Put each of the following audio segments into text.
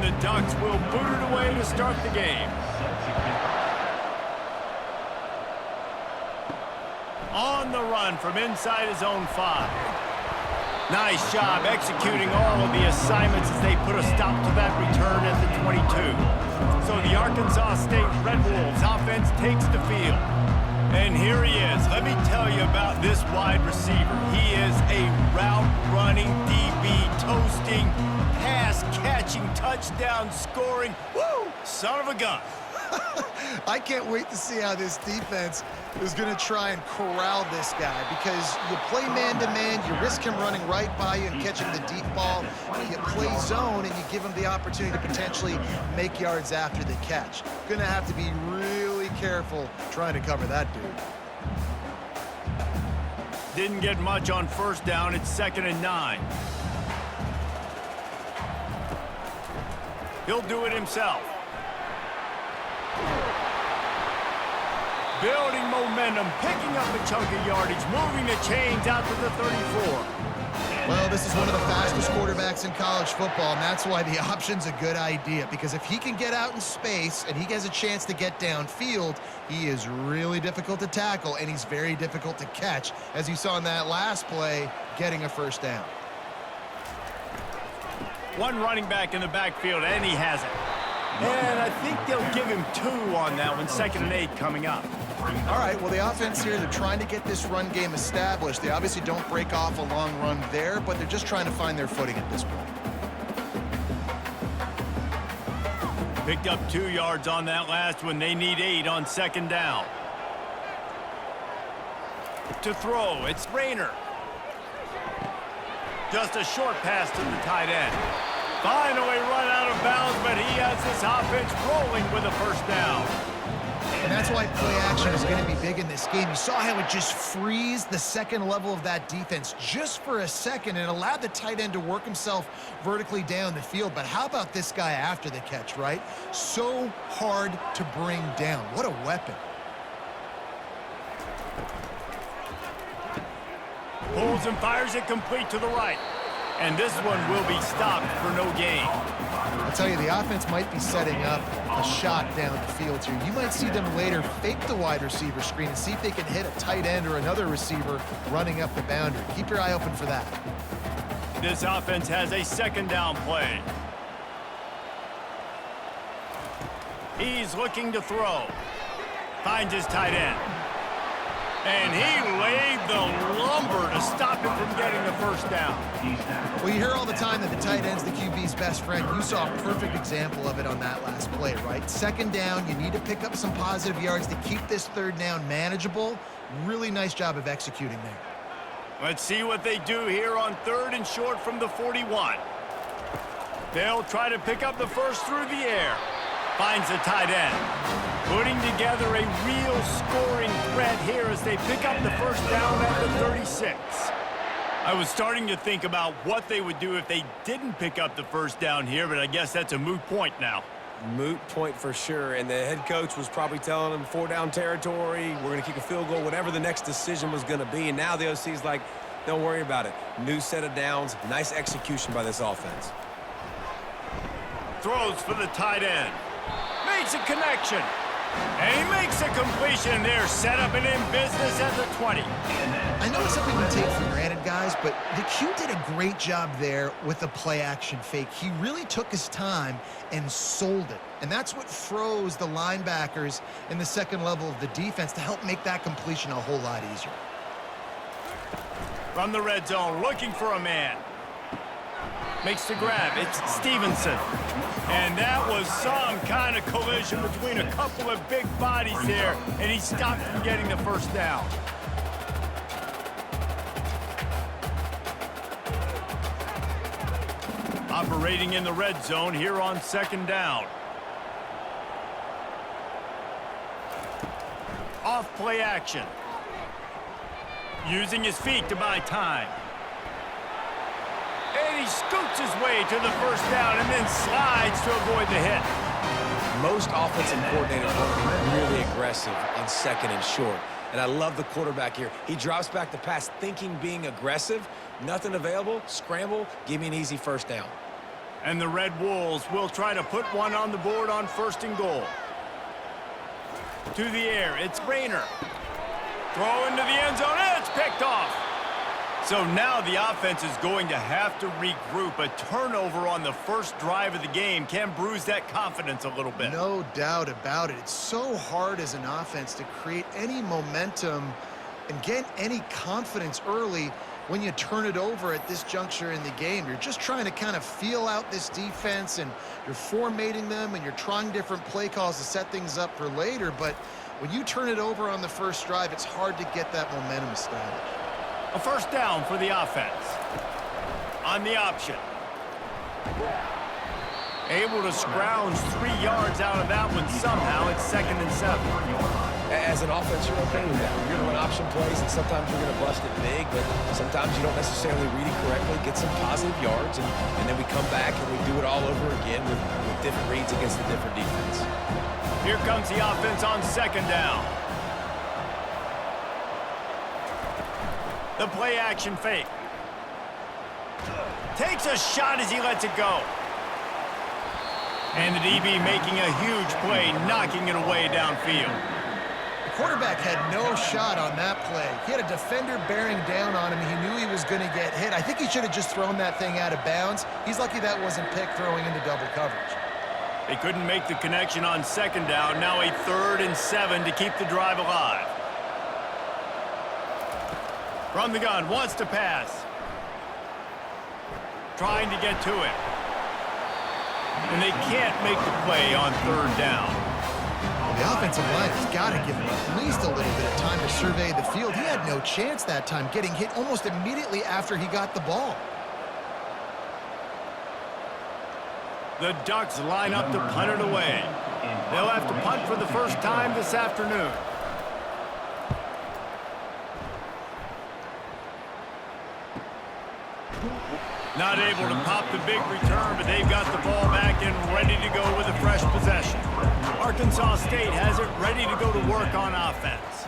And the Ducks will boot it away to start the game. On the run from inside his own 5. Nice job executing all of the assignments as they put a stop to that return at the 22. So the Arkansas State Red Wolves offense takes the field. And here he is. Let me tell you about this wide receiver. He is a route-running, DB, toasting, pass-catching, touchdown-scoring, woo, son of a gun. I can't wait to see how this defense is going to try and corral this guy, because you play man-to-man, you risk him running right by you and catching the deep ball. You play zone, and you give him the opportunity to potentially make yards after the catch. Going to have to be really careful trying to cover that dude. Didn't get much on first down. It's 2nd and 9. He'll do it himself. Building momentum, picking up a chunk of yardage, moving the chains out to the 34. Well, this is one of the fastest quarterbacks in college football, and that's why the option's a good idea, because if he can get out in space and he has a chance to get downfield, he is really difficult to tackle, and he's very difficult to catch, as you saw in that last play, getting a first down. One running back in the backfield, and he has it. And I think they'll give him 2 on that one. 2nd and 8 coming up. All right, well, the offense here, they're trying to get this run game established. They obviously don't break off a long run there, but they're just trying to find their footing at this point. Picked up 2 yards on that last one. They need 8 on 2nd down. To throw, it's Rayner. Just a short pass to the tight end. Finally run out of bounds, but he has this offense rolling with a first down. And that's why play action is going to be big in this game. You saw how it just freezed the second level of that defense just for a second and allowed the tight end to work himself vertically down the field. But how about this guy after the catch, right? So hard to bring down. What a weapon. Pulls and fires it complete to the right. And this one will be stopped for no gain. I'll tell you, the offense might be setting up a shot down the field here. You might see them later fake the wide receiver screen and see if they can hit a tight end or another receiver running up the boundary. Keep your eye open for that. This offense has a 2nd down play. He's looking to throw. Finds his tight end. And he laid the lumber to stop him from getting the first down. Well, you hear all the time that the tight end's the QB's best friend. You saw a perfect example of it on that last play, right? 2nd down, you need to pick up some positive yards to keep this 3rd down manageable. Really nice job of executing there. Let's see what they do here on 3rd and short from the 41. They'll try to pick up the first through the air. Finds the tight end. Putting together a real scoring threat here as they pick up the first down at the 36. I was starting to think about what they would do if they didn't pick up the first down here, but I guess that's a moot point now. Moot point for sure, and the head coach was probably telling them 4-down territory, we're going to kick a field goal, whatever the next decision was going to be, and now the OC's like, don't worry about it. New set of downs, nice execution by this offense. Throws for the tight end. Makes a connection. And he makes a completion there, set up and in business at the 20. I know it's something we take for granted, guys, but the Q did a great job there with the play-action fake. He really took his time and sold it. And that's what froze the linebackers in the 2nd level of the defense to help make that completion a whole lot easier. From the red zone, looking for a man. Makes the grab. It's Stevenson. And that was some kind of collision between a couple of big bodies there, and he stopped from getting the first down. Operating in the red zone here on 2nd down. Off play action. Using his feet to buy time. And he scoots his way to the first down and then slides to avoid the hit. Most offensive coordinators want to be really aggressive in 2nd and short. And I love the quarterback here. He drops back the pass thinking being aggressive. Nothing available, scramble, give me an easy first down. And the Red Wolves will try to put one on the board on 1st and goal. To the air, it's Rayner. Throw into the end zone, and it's picked off. So now the offense is going to have to regroup. A turnover on the first drive of the game can bruise that confidence a little bit. No doubt about it. It's so hard as an offense to create any momentum and get any confidence early when you turn it over at this juncture in the game. You're just trying to kind of feel out this defense, and you're formatting them, and you're trying different play calls to set things up for later. But when you turn it over on the first drive, it's hard to get that momentum established. A 1st down for the offense. On the option. Able to scrounge 3 yards out of that one somehow. It's 2nd and 7. As an offense, you're okay with that. You're going to run option plays, and sometimes you're going to bust it big, but sometimes you don't necessarily read it correctly, get some positive yards, and then we come back and we do it all over again with different reads against a different defense. Here comes the offense on 2nd down. The play action fake. Takes a shot as he lets it go. And the DB making a huge play, knocking it away downfield. The quarterback had no shot on that play. He had a defender bearing down on him. He knew he was going to get hit. I think he should have just thrown that thing out of bounds. He's lucky that wasn't picked throwing into double coverage. They couldn't make the connection on 2nd down. Now a 3rd and 7 to keep the drive alive. From the gun, wants to pass. Trying to get to it. And they can't make the play on 3rd down. Well, the offensive line has got to give him at least a little bit of time to survey the field. He had no chance that time, getting hit almost immediately after he got the ball. The Ducks line up to punt it away. They'll have to punt for the first time this afternoon. Not able to pop the big return, but they've got the ball back and ready to go with a fresh possession. Arkansas State has it ready to go to work on offense.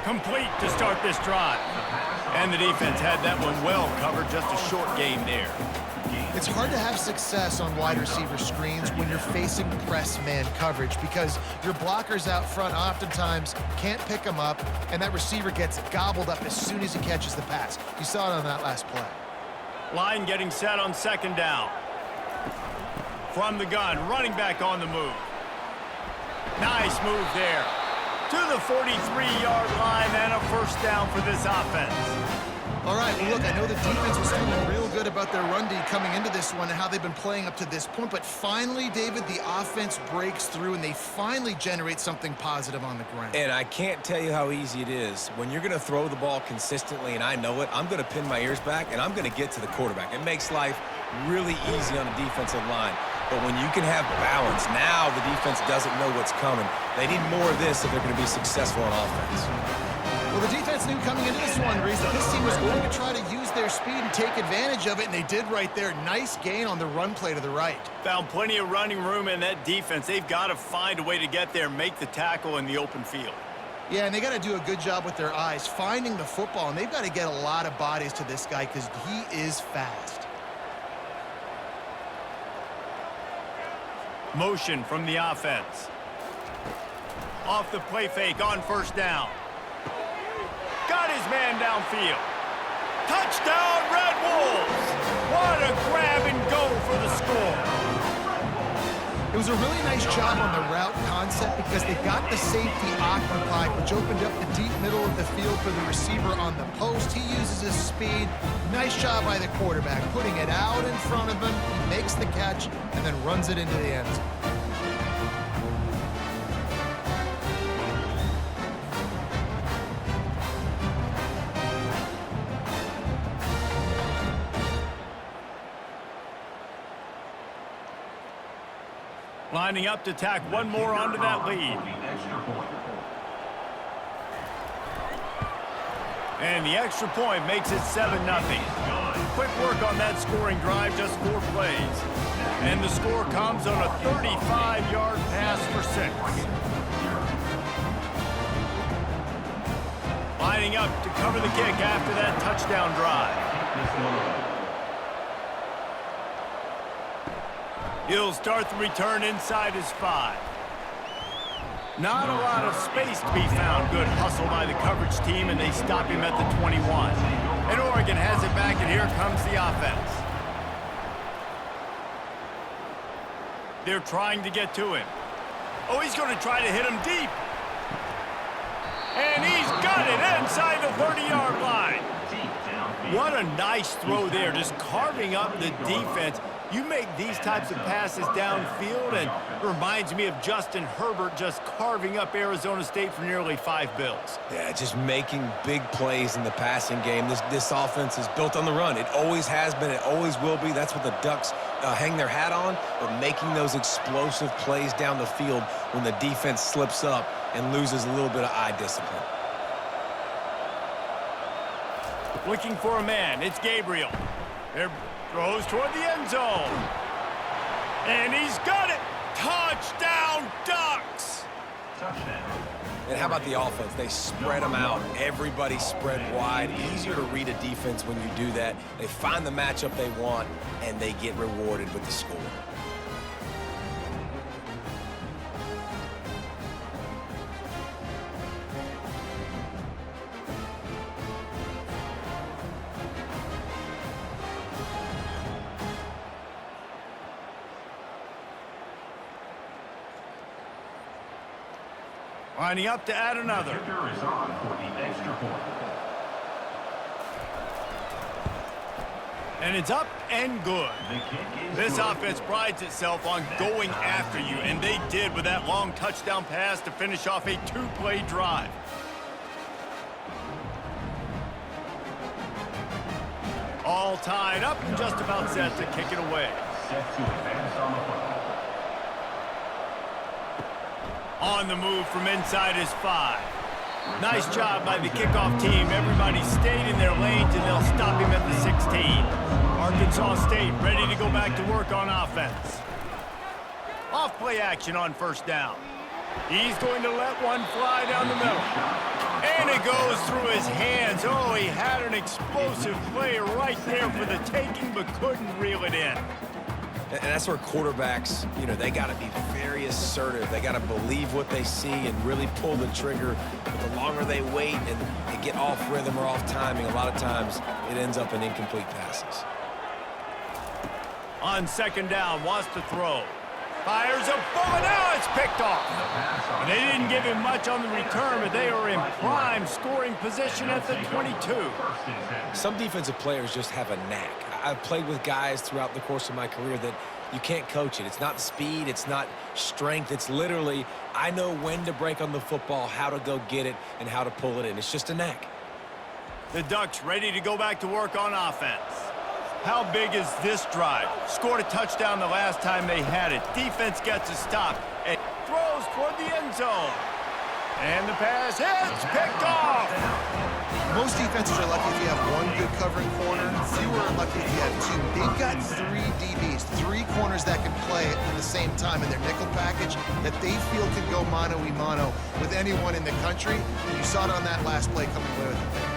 Complete to start this drive. And the defense had that one well covered, just a short gain there. It's hard to have success on wide receiver screens when you're facing press man coverage because your blockers out front oftentimes can't pick them up, and that receiver gets gobbled up as soon as he catches the pass. You saw it on that last play. Line getting set on 2nd down. From the gun, running back on the move. Nice move there. To the 43-yard line and a 1st down for this offense. All right, well, look, I know the defense was feeling real good about their run D coming into this one and how they've been playing up to this point, but finally, David, the offense breaks through and they finally generate something positive on the ground. And I can't tell you how easy it is. When you're going to throw the ball consistently, and I know it, I'm going to pin my ears back, and I'm going to get to the quarterback. It makes life really easy on the defensive line. But when you can have balance, now the defense doesn't know what's coming. They need more of this if they're going to be successful on offense. Well, the defense knew coming into this one, Reese, that this team was going to try to use their speed and take advantage of it, and they did right there. Nice gain on the run play to the right. Found plenty of running room in that defense. They've got to find a way to get there, make the tackle in the open field. Yeah, and they got to do a good job with their eyes, finding the football, and they've got to get a lot of bodies to this guy because he is fast. Motion from the offense. Off the play fake on 1st down. Got his man downfield. Touchdown, Red Wolves! What a grab and go for the score. It was a really nice job on the route concept because they got the safety occupied, which opened up the deep middle of the field for the receiver on the post. He uses his speed. Nice job by the quarterback, putting it out in front of him. He makes the catch and then runs it into the end zone. Lining up to tack one more onto that lead. And the extra point makes it 7-0. Quick work on that scoring drive, just 4 plays. And the score comes on a 35-yard pass for 6. Lining up to cover the kick after that touchdown drive. He'll start the return inside his 5. Not a lot of space to be found. Good hustle by the coverage team, and they stop him at the 21. And Oregon has it back, and here comes the offense. They're trying to get to him. Oh, he's going to try to hit him deep. And he's got it inside the 30-yard line. What a nice throw there, just carving up the defense. You make these types of passes downfield, and it reminds me of Justin Herbert just carving up Arizona State for nearly 5 bills. Yeah, just making big plays in the passing game. This offense is built on the run. It always has been. It always will be. That's what the Ducks hang their hat on, but making those explosive plays down the field when the defense slips up and loses a little bit of eye discipline. Looking for a man. It's Gabriel. There throws toward the end zone. And he's got it. Touchdown, Ducks. And how about the offense? They spread them out. Everybody spread wide. Easier to read a defense when you do that. They find the matchup they want, and they get rewarded with the score. Lining up to add another. Kicker is on for the extra point. And it's up and good. The kick is This good. offense prides itself on going after you, and they did with that long touchdown pass to finish off a 2-play drive. All tied up and just about set to kick it away. Set to advance on the football. On the move from inside his 5. Nice job by the kickoff team. Everybody stayed in their lanes, and they'll stop him at the 16. Arkansas State ready to go back to work on offense. Off play action on first down. He's going to let one fly down the middle. And it goes through his hands. Oh, he had an explosive play right there for the taking, but couldn't reel it in. And that's where quarterbacks, they got to be very assertive. They got to believe what they see and really pull the trigger. But the longer they wait and get off rhythm or off timing, a lot of times it ends up in incomplete passes. On second down, wants to throw. Fires a bullet. Now it's picked off. And they didn't give him much on the return, but they are in prime scoring position at the 22. Some defensive players just have a knack. I've played with guys throughout the course of my career that you can't coach it. It's not speed. It's not strength. It's literally, I know when to break on the football, how to go get it, and how to pull it in. It's just a knack. The Ducks ready to go back to work on offense. How big is this drive? Scored a touchdown the last time they had it. Defense gets a stop and throws toward the end zone. And the pass hits, picked off. Most defenses are lucky if you have one good covering corner. Fewer are lucky if you have two. They've got 3 DBs, 3 corners that can play at the same time in their nickel package that they feel can go mano-a-mano with anyone in the country. You saw it on that last play coming away with the pick.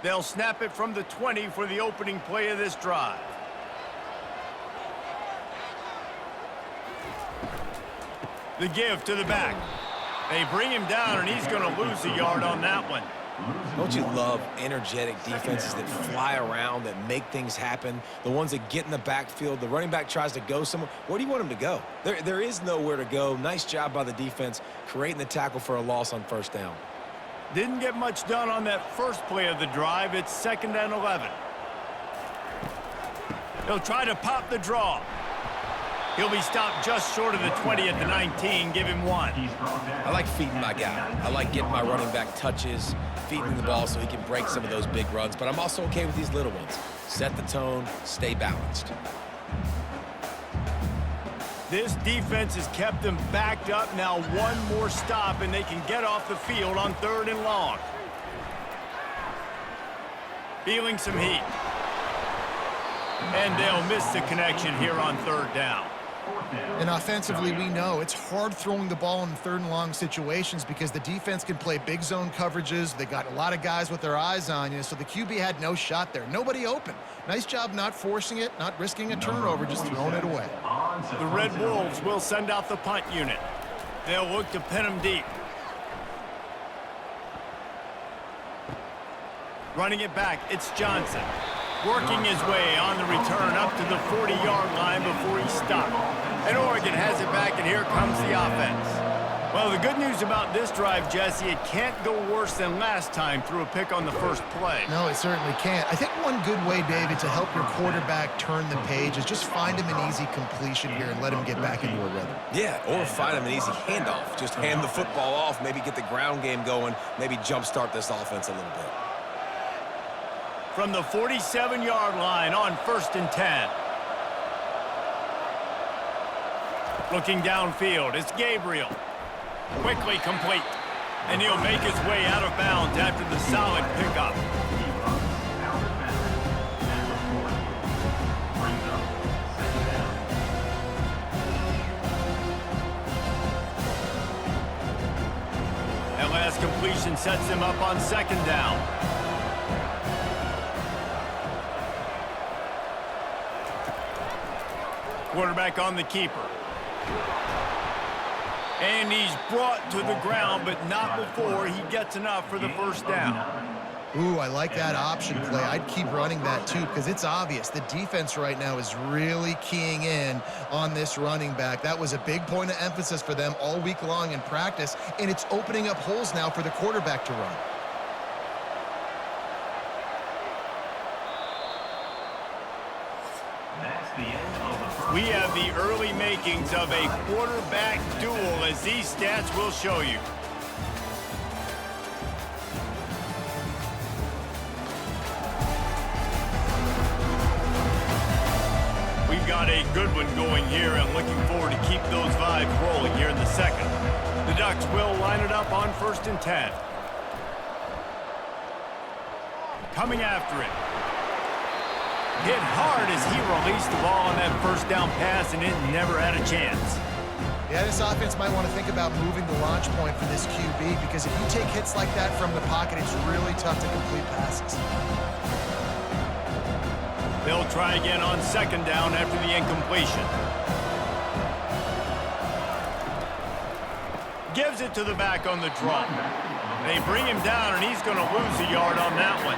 They'll snap it from the 20 for the opening play of this drive. The give to the back. They bring him down, and he's going to lose a yard on that one. Don't you love energetic defenses that fly around, that make things happen? The ones that get in the backfield, the running back tries to go somewhere. Where do you want him to go? There is nowhere to go. Nice job by the defense creating the tackle for a loss on first down. Didn't get much done on that first play of the drive. It's 2nd and 11. He'll try to pop the draw. He'll be stopped just short of the 20 at the 19. Give him 1. I like feeding my guy. I like getting my running back touches, feeding the ball so he can break some of those big runs. But I'm also okay with these little ones. Set the tone, stay balanced. This defense has kept them backed up. Now one more stop, and they can get off the field on 3rd and long. Feeling some heat. And they'll miss the connection here on 3rd down. And offensively, we know it's hard throwing the ball in third and long situations because the defense can play big zone coverages. They got a lot of guys with their eyes on you, so the QB had no shot there. Nobody open. Nice job not forcing it, not risking a turnover, just throwing it away. The Red Wolves will send out the punt unit. They'll look to pin him deep. Running it back, it's Johnson. Working his way on the return up to the 40-yard line before he's stopped. And Oregon has it back, and here comes the offense. Well, the good news about this drive, Jesse, it can't go worse than last time through a pick on the first play. No, it certainly can't. I think one good way, David, to help your quarterback turn the page is just find him an easy completion here and let him get back into a rhythm. Yeah, or find him an easy handoff. Just hand the football off, maybe get the ground game going, maybe jumpstart this offense a little bit. From the 47-yard line on 1st and 10. Looking downfield, it's Gabriel. Quickly complete. And he'll make his way out of bounds after the solid pickup. That last completion sets him up on 2nd down. Quarterback on the keeper. And he's brought to the ground, but not before he gets enough for the first down. Ooh, I like that option play. I'd keep running that too because it's obvious. The defense right now is really keying in on this running back. That was a big point of emphasis for them all week long in practice, and it's opening up holes now for the quarterback to run. We have the early makings of a quarterback duel, as these stats will show you. We've got a good one going here, and looking forward to keep those vibes rolling here in the second. The Ducks will line it up on 1st and 10. Coming after it. Hit hard as he released the ball on that first down pass, and it never had a chance. Yeah, this offense might want to think about moving the launch point for this QB because if you take hits like that from the pocket, it's really tough to complete passes. They'll try again on 2nd down after the incompletion. Gives it to the back on the draw. They bring him down, and he's going to lose a yard on that one.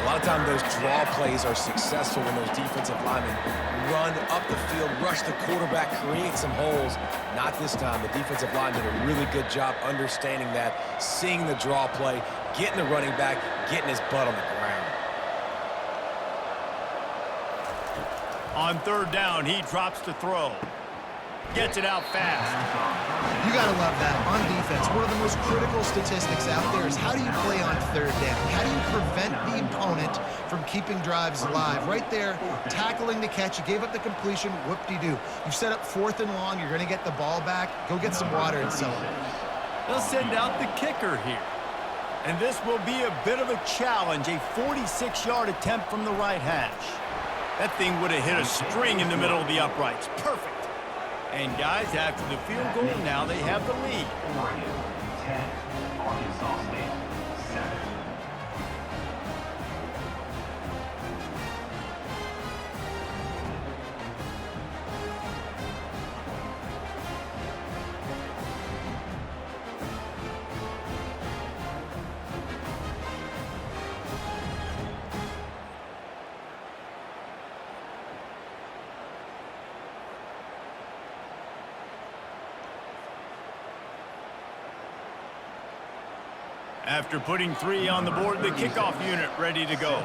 A lot of times those draw plays are successful when those defensive linemen run up the field, rush the quarterback, create some holes. Not this time. The defensive line did a really good job understanding that, seeing the draw play, getting the running back, getting his butt on the ground. On 3rd down, he drops to throw. Gets it out fast. You got to love that. On defense, one of the most critical statistics out there is how do you play on 3rd down? How do you prevent the opponent from keeping drives alive? Right there, tackling the catch. You gave up the completion. Whoop-de-doo. You've set up 4th and long. You're going to get the ball back. Go get some water and celebrate. They'll send out the kicker here. And this will be a bit of a challenge, a 46-yard attempt from the right hash. That thing would have hit a string in the middle of the uprights. Perfect. And guys, after the field goal, now they have the lead. Oregon 10, Arkansas State 7. After putting 3 on the board, the kickoff unit ready to go.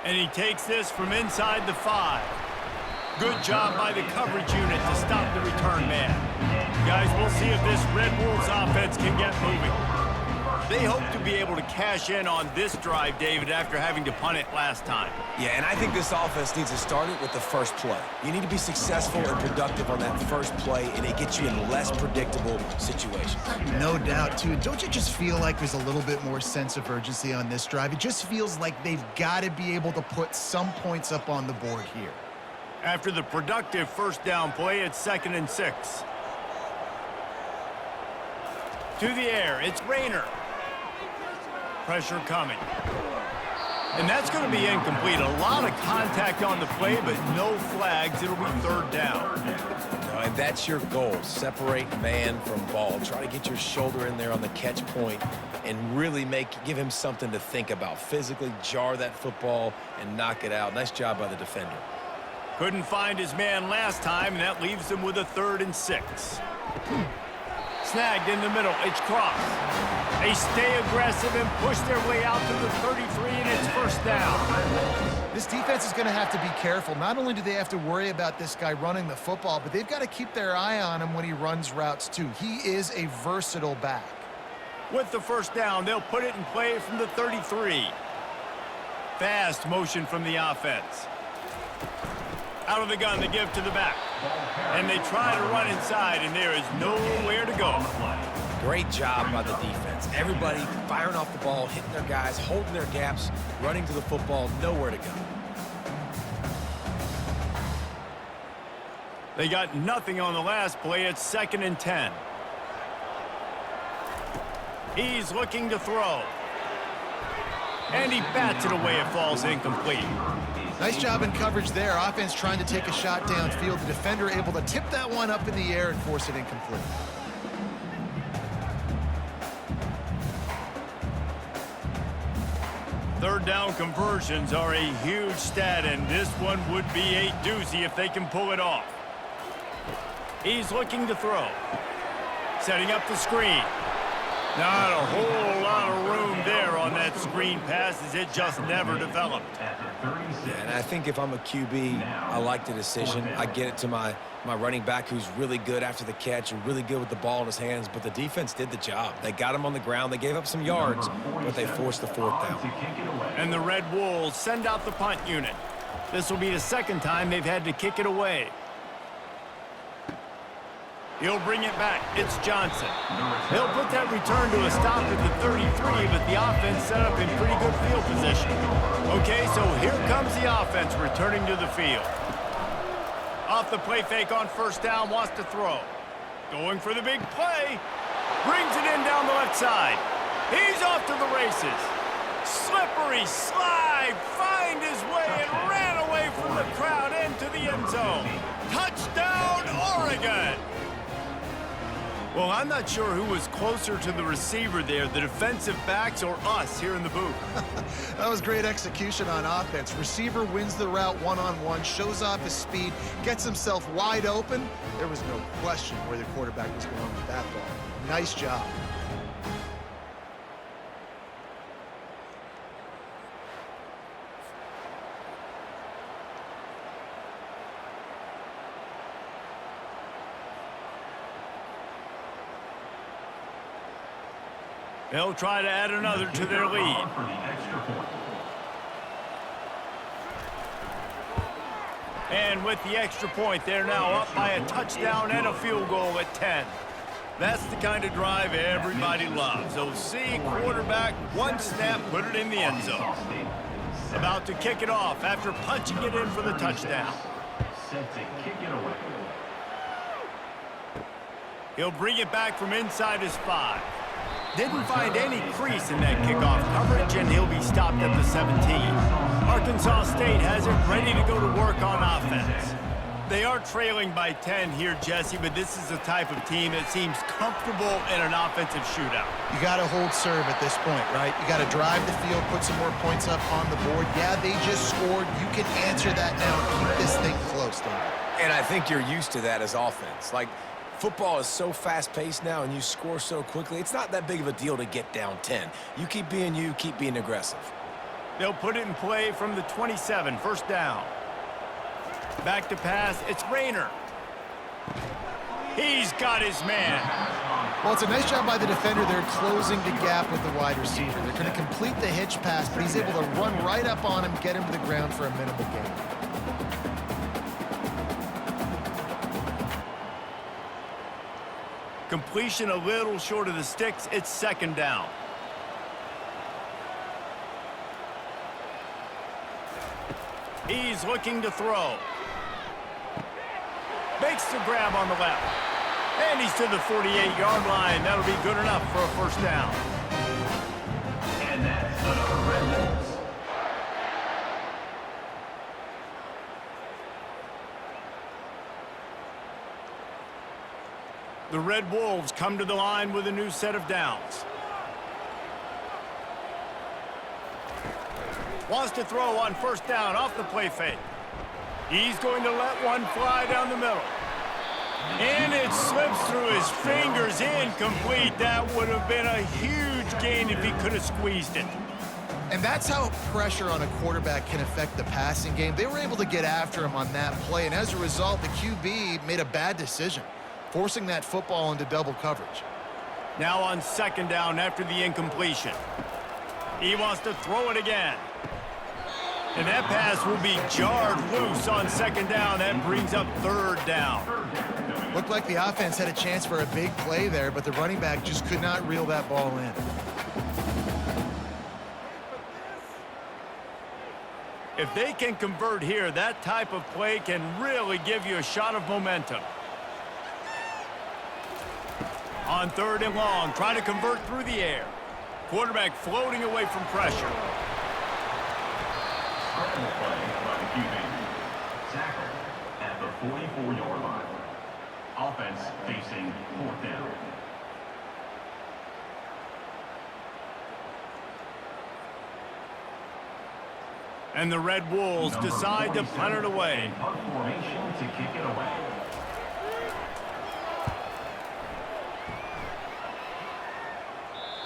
And he takes this from inside the 5. Good job by the coverage unit to stop the return man. Guys, we'll see if this Red Wolves offense can get moving. They hope to be able to cash in on this drive, David, after having to punt it last time. Yeah, and I think this offense needs to start it with the first play. You need to be successful and productive on that first play, and it gets you in less predictable situations. No doubt, too. Don't you just feel like there's a little bit more sense of urgency on this drive? It just feels like they've got to be able to put some points up on the board here. After the productive first down play, it's 2nd and 6. To the air, it's Rayner. Pressure coming. And that's going to be incomplete. A lot of contact on the play, but no flags. It'll be 3rd down. And that's your goal. Separate man from ball. Try to get your shoulder in there on the catch point and really give him something to think about. Physically jar that football and knock it out. Nice job by the defender. Couldn't find his man last time, and that leaves him with a 3rd and 6. Snagged in the middle. It's Cross. They stay aggressive and push their way out to the 33, and it's 1st down. This defense is going to have to be careful. Not only do they have to worry about this guy running the football, but they've got to keep their eye on him when he runs routes, too. He is a versatile back. With the 1st down, they'll put it in play from the 33. Fast motion from the offense. Out of the gun, they give to the back. And they try to run inside, and there is nowhere to go. Great job by the defense. Everybody firing off the ball, hitting their guys, holding their gaps, running to the football, nowhere to go. They got nothing on the last play. It's 2nd and 10. He's looking to throw. And he bats it away. It falls incomplete. Nice job in coverage there. Offense trying to take a shot downfield. The defender able to tip that one up in the air and force it incomplete. Third down conversions are a huge stat, and this one would be a doozy if they can pull it off. He's looking to throw. Setting up the screen. Not a whole lot of room there on that screen pass, as it just never developed. Yeah, and I think if I'm a QB, I like the decision. I get it to my running back, who's really good after the catch and really good with the ball in his hands, but the defense did the job. They got him on the ground. They gave up some yards, but they forced the 4th down. And the Red Wolves send out the punt unit. This will be the 2nd time they've had to kick it away. He'll bring it back. It's Johnson. He'll put that return to a stop at the 33, but the offense set up in pretty good field position. Okay, so here comes the offense returning to the field. Off the play fake on 1st down, wants to throw. Going for the big play. Brings it in down the left side. He's off to the races. Slippery slide. Find his way and ran away from the crowd into the end zone. Touchdown, Oregon! Well, I'm not sure who was closer to the receiver there, the defensive backs or us here in the booth. That was great execution on offense. Receiver wins the route one-on-one, shows off his speed, gets himself wide open. There was no question where the quarterback was going with that ball. Nice job. They'll try to add another to their lead. And with the extra point, they're now up by a touchdown and a field goal at 10. That's the kind of drive everybody loves. They'll see quarterback, one snap, put it in the end zone. About to kick it off after punching it in for the touchdown. He'll bring it back from inside his 5. Didn't find any crease in that kickoff coverage, and he'll be stopped at the 17. Arkansas State has it ready to go to work on offense. They are trailing by 10 here, Jesse, but this is the type of team that seems comfortable in an offensive shootout. You got to hold serve at this point, right? You got to drive the field, put some more points up on the board. Yeah, they just scored. You can answer that now and keep this thing close, David. And I think you're used to that as offense. Like, football is so fast-paced now, and you score so quickly, it's not that big of a deal to get down 10. You keep being you, keep being aggressive. They'll put it in play from the 27, 1st down. Back to pass, it's Rayner. He's got his man. Well, it's a nice job by the defender. They're closing the gap with the wide receiver. They're going to complete the hitch pass, but he's able to run right up on him, get him to the ground for a minimal gain. Completion a little short of the sticks. It's second down. He's looking to throw. Makes the grab on the left. And he's to the 48-yard line. That'll be good enough for a first down. And that's the Red Wolves. The Red Wolves come to the line with a new set of downs. Wants to throw on first down off the play fake. He's going to let one fly down the middle. And it slips through his fingers, incomplete. That would have been a huge gain if he could have squeezed it. And that's how pressure on a quarterback can affect the passing game. They were able to get after him on that play, and as a result, the QB made a bad decision, forcing that football into double coverage. Now on second down after the incompletion. He wants to throw it again. And that pass will be jarred loose on second down. That brings up third down. Looked like the offense had a chance for a big play there, but the running back just could not reel that ball in. If they can convert here, that type of play can really give you a shot of momentum. On third and long, trying to convert through the air. Quarterback floating away from pressure. Play by the QB. Tackle at the 44-yard line. Offense facing fourth down. And the Red Wolves decide to punt it away. Punt formation to kick it away.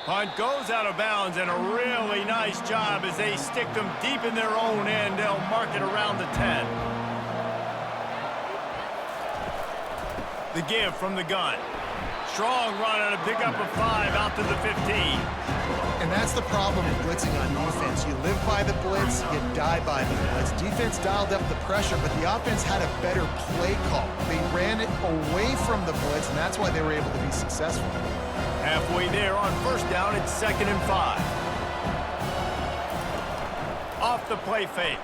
Punt goes out of bounds, and a really nice job as they stick them deep in their own end. They'll mark it around the 10. The give from the gun. Strong run on a pickup of 5 out to the 15. And that's the problem with blitzing on defense. You live by the blitz, you die by the blitz. Defense dialed up the pressure, but the offense had a better play call. They ran it away from the blitz, and that's why they were able to be successful. Halfway there on first down, it's 2nd and 5. Off the play fake.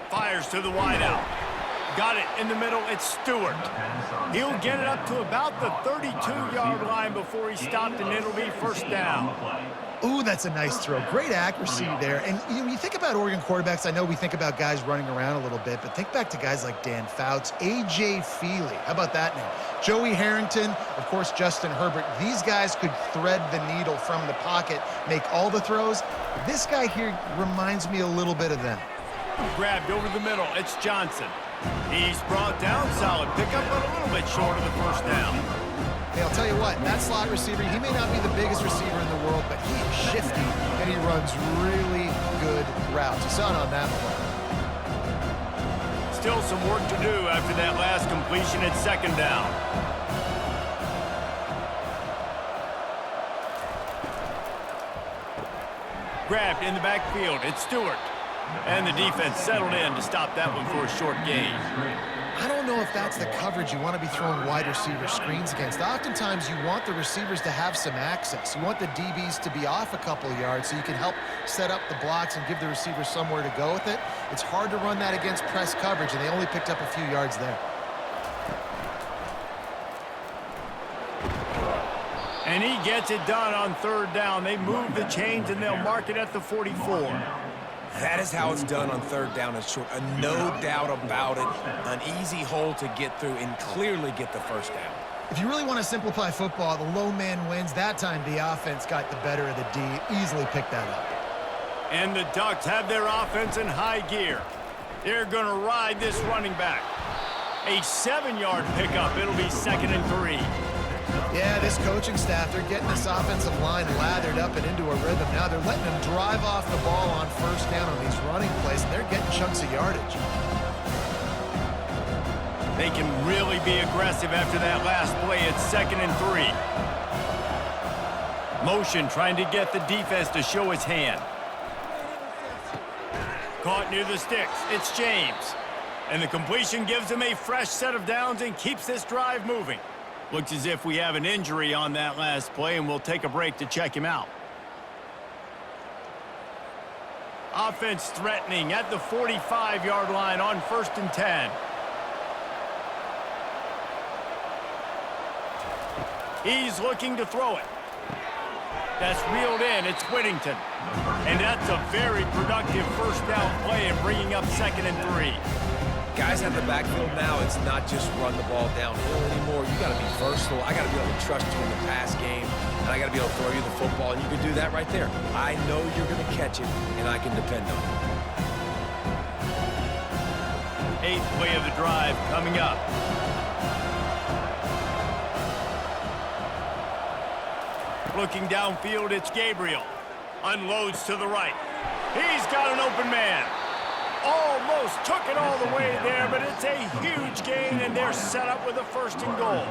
Fires to the wideout. Got it in the middle, it's Stewart. He'll get it up to about the 32-yard line before he stopped, and it'll be first down. Ooh, that's a nice throw. Great accuracy there. And when you think about Oregon quarterbacks, I know we think about guys running around a little bit, but think back to guys like Dan Fouts, A.J. Feely. How about that name? Joey Harrington, of course, Justin Herbert. These guys could thread the needle from the pocket, make all the throws. This guy here reminds me a little bit of them. Grabbed over the middle, it's Johnson. He's brought down, solid pickup, but a little bit short of the first down. Hey, I'll tell you what, that slot receiver, he may not be the biggest receiver in the world, but he is shifty, and he runs really good routes. You saw it on that play. Still some work to do after that last completion at second down. Grabbed in the backfield, it's Stewart. And the defense settled in to stop that one for a short gain. I don't know if that's the coverage you want to be throwing wide receiver screens against. Oftentimes, you want the receivers to have some access. You want the DBs to be off a couple of yards so you can help set up the blocks and give the receivers somewhere to go with it. It's hard to run that against press coverage, and they only picked up a few yards there. And he gets it done on third down. They move the chains, and they'll mark it at the 44. That is how it's done on third down and short. No doubt about it. An easy hole to get through and clearly get the first down. If you really want to simplify football, the low man wins. That time, the offense got the better of the D. Easily picked that up. And the Ducks have their offense in high gear. They're going to ride this running back. A 7-yard pickup. It'll be 2nd and 3. Yeah, this coaching staff, they're getting this offensive line lathered up and into a rhythm. Now they're letting them drive off the ball on first down on these running plays, and they're getting chunks of yardage. They can really be aggressive after that last play. It's 2nd and 3. Motion trying to get the defense to show his hand. Caught near the sticks. It's James. And the completion gives him a fresh set of downs and keeps this drive moving. Looks as if we have an injury on that last play, and we'll take a break to check him out. Offense threatening at the 45-yard line on 1st and 10. He's looking to throw it. That's reeled in. It's Whittington. And that's a very productive first down play in bringing up 2nd and 3. Guys at the backfield now, it's not just run the ball downhill anymore. You got to be versatile. I got to be able to trust you in the pass game, and I got to be able to throw you the football, and you can do that right there. I know you're going to catch it, and I can depend on it. 8th play of the drive coming up. Looking downfield, it's Gabriel. Unloads to the right. He's got an open man. Almost took it all the way there, but it's a huge gain, and they're set up with a 1st and goal.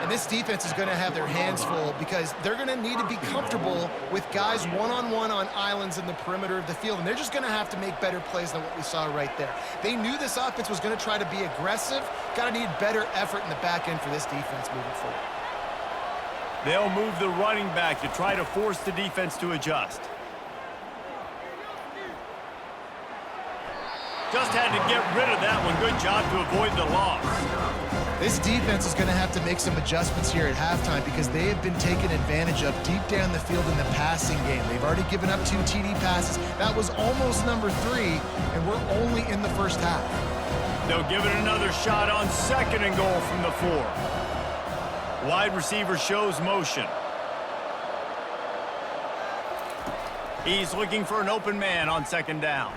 And this defense is going to have their hands full because they're going to need to be comfortable with guys one-on-one on islands in the perimeter of the field, and they're just going to have to make better plays than what we saw right there. They knew this offense was going to try to be aggressive. Got to need better effort in the back end for this defense moving forward. They'll move the running back to try to force the defense to adjust. Just had to get rid of that one. Good job to avoid the loss. This defense is going to have to make some adjustments here at halftime because they have been taken advantage of deep down the field in the passing game. They've already given up 2 TD passes. That was almost number 3, and we're only in the first half. They'll give it another shot on 2nd and goal from the 4. Wide receiver shows motion. He's looking for an open man on 2nd down.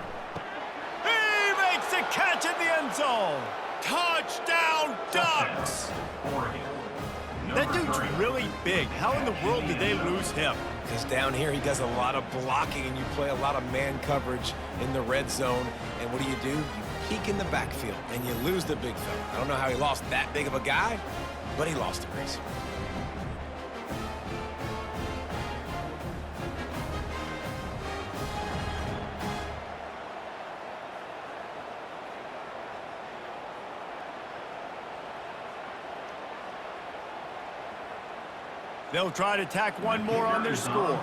He makes a catch in the end zone. Touchdown, Ducks! That dude's really big. How in the world did they lose him? Because down here he does a lot of blocking, and you play a lot of man coverage in the red zone. And what do? You peek in the backfield, and you lose the big fella. I don't know how he lost that big of a guy, but he lost a race. They'll try to tack one more on their score.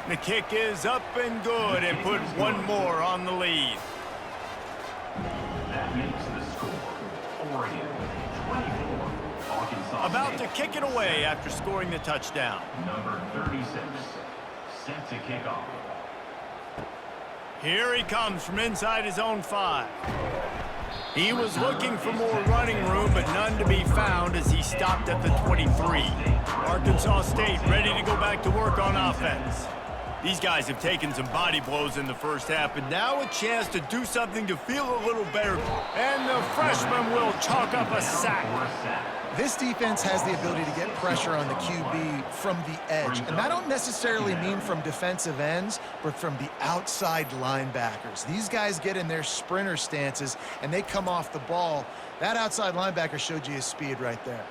The kick is up and good and put one more on the lead. That makes the score Oregon 24, Arkansas About State. to kick it away after scoring the touchdown. Number 36, set to kick off. Here he comes from inside his own 5. He was looking for more running room, but none to be found as he stopped at the 23. Arkansas State ready to go back to work on offense. These guys have taken some body blows in the first half, but now a chance to do something to feel a little better. And the freshman will chalk up a sack. This defense has the ability to get pressure on the QB from the edge. And that don't necessarily mean from defensive ends, but from the outside linebackers. These guys get in their sprinter stances, and they come off the ball. That outside linebacker showed you his speed right there.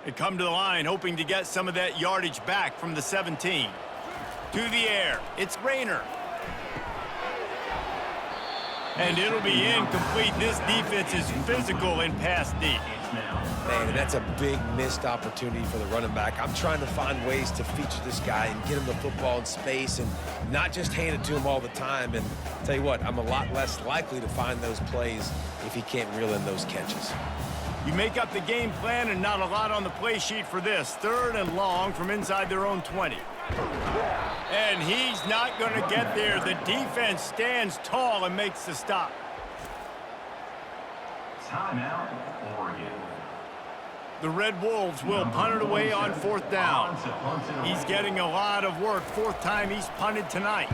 They come to the line, hoping to get some of that yardage back from the 17. To the air, it's Rayner. And it'll be incomplete. This defense is physical and pass deep. Man, that's a big missed opportunity for the running back. I'm trying to find ways to feature this guy and get him the football in space and not just hand it to him all the time. And tell you what, I'm a lot less likely to find those plays if he can't reel in those catches. You make up the game plan and not a lot on the play sheet for this. 3rd and long from inside their own 20. And he's not going to get there. The defense stands tall and makes the stop. Timeout, Oregon. The Red Wolves will punt it away on 4th down. He's getting a lot of work. 4th time he's punted tonight.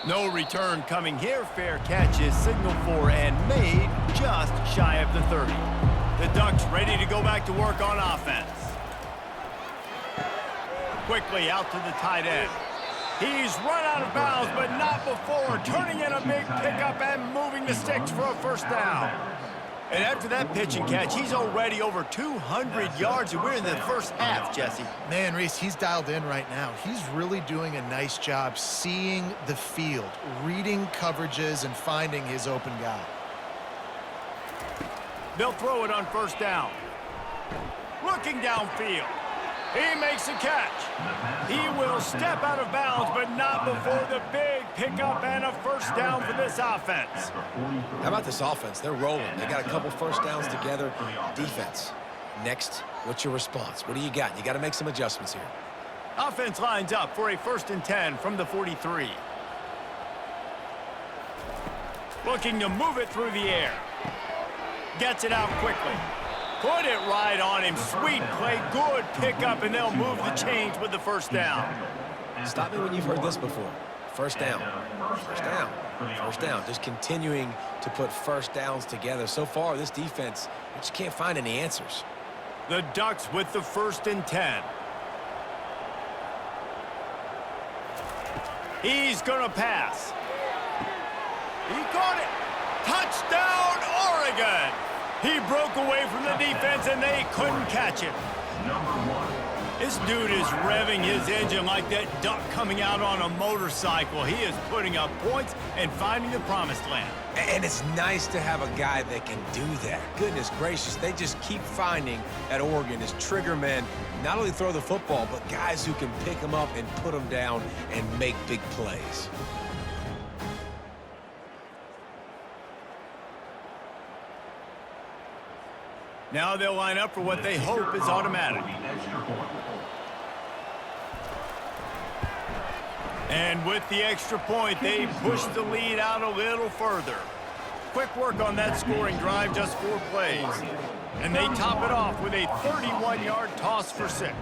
No return coming here. Fair catch is signaled for and made just shy of the 30. The Ducks ready to go back to work on offense. quickly out to the tight end. He's run out of bounds, but not before turning in a big pickup and moving the sticks for a first down. And after that pitch and catch, he's already over 200 yards, and we're in the first half, Jesse. Man, Reese, he's dialed in right now. He's really doing a nice job seeing the field, reading coverages, and finding his open guy. They'll throw it on first down. Looking downfield. He makes a catch. He will step out of bounds, but not before the big pickup and a first down for this offense. How about this offense? They're rolling. They got a couple first downs together. Defense. Next, what's your response? What do you got? You got to make some adjustments here. Offense lines up for a 1st and 10 from the 43. Looking to move it through the air. Gets it out quickly. Put it right on him. Sweet play. Good pickup, and they'll move the chains with the first down. Stop me when you've heard this before. First down. First down. First down. Just continuing to put first downs together. So far, this defense, they just can't find any answers. The Ducks with the 1st and 10. He's going to pass. He caught it. Touchdown, Oregon. He broke away from the defense, and they couldn't catch him. This dude is revving his engine like that duck coming out on a motorcycle. He is putting up points and finding the promised land. And it's nice to have a guy that can do that. Goodness gracious, they just keep finding at Oregon is trigger men, not only throw the football, but guys who can pick them up and put them down and make big plays. Now they'll line up for what they hope is automatic. And with the extra point, they push the lead out a little further. Quick work on that scoring drive, just 4 plays. And they top it off with a 31-yard toss for 6.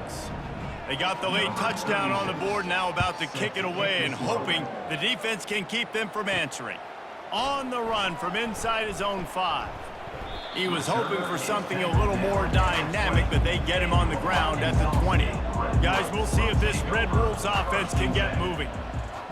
They got the late touchdown on the board, now about to kick it away and hoping the defense can keep them from answering. On the run from inside his own 5. He was hoping for something a little more dynamic, but they get him on the ground at the 20. Guys, we'll see if this Red Wolves offense can get moving.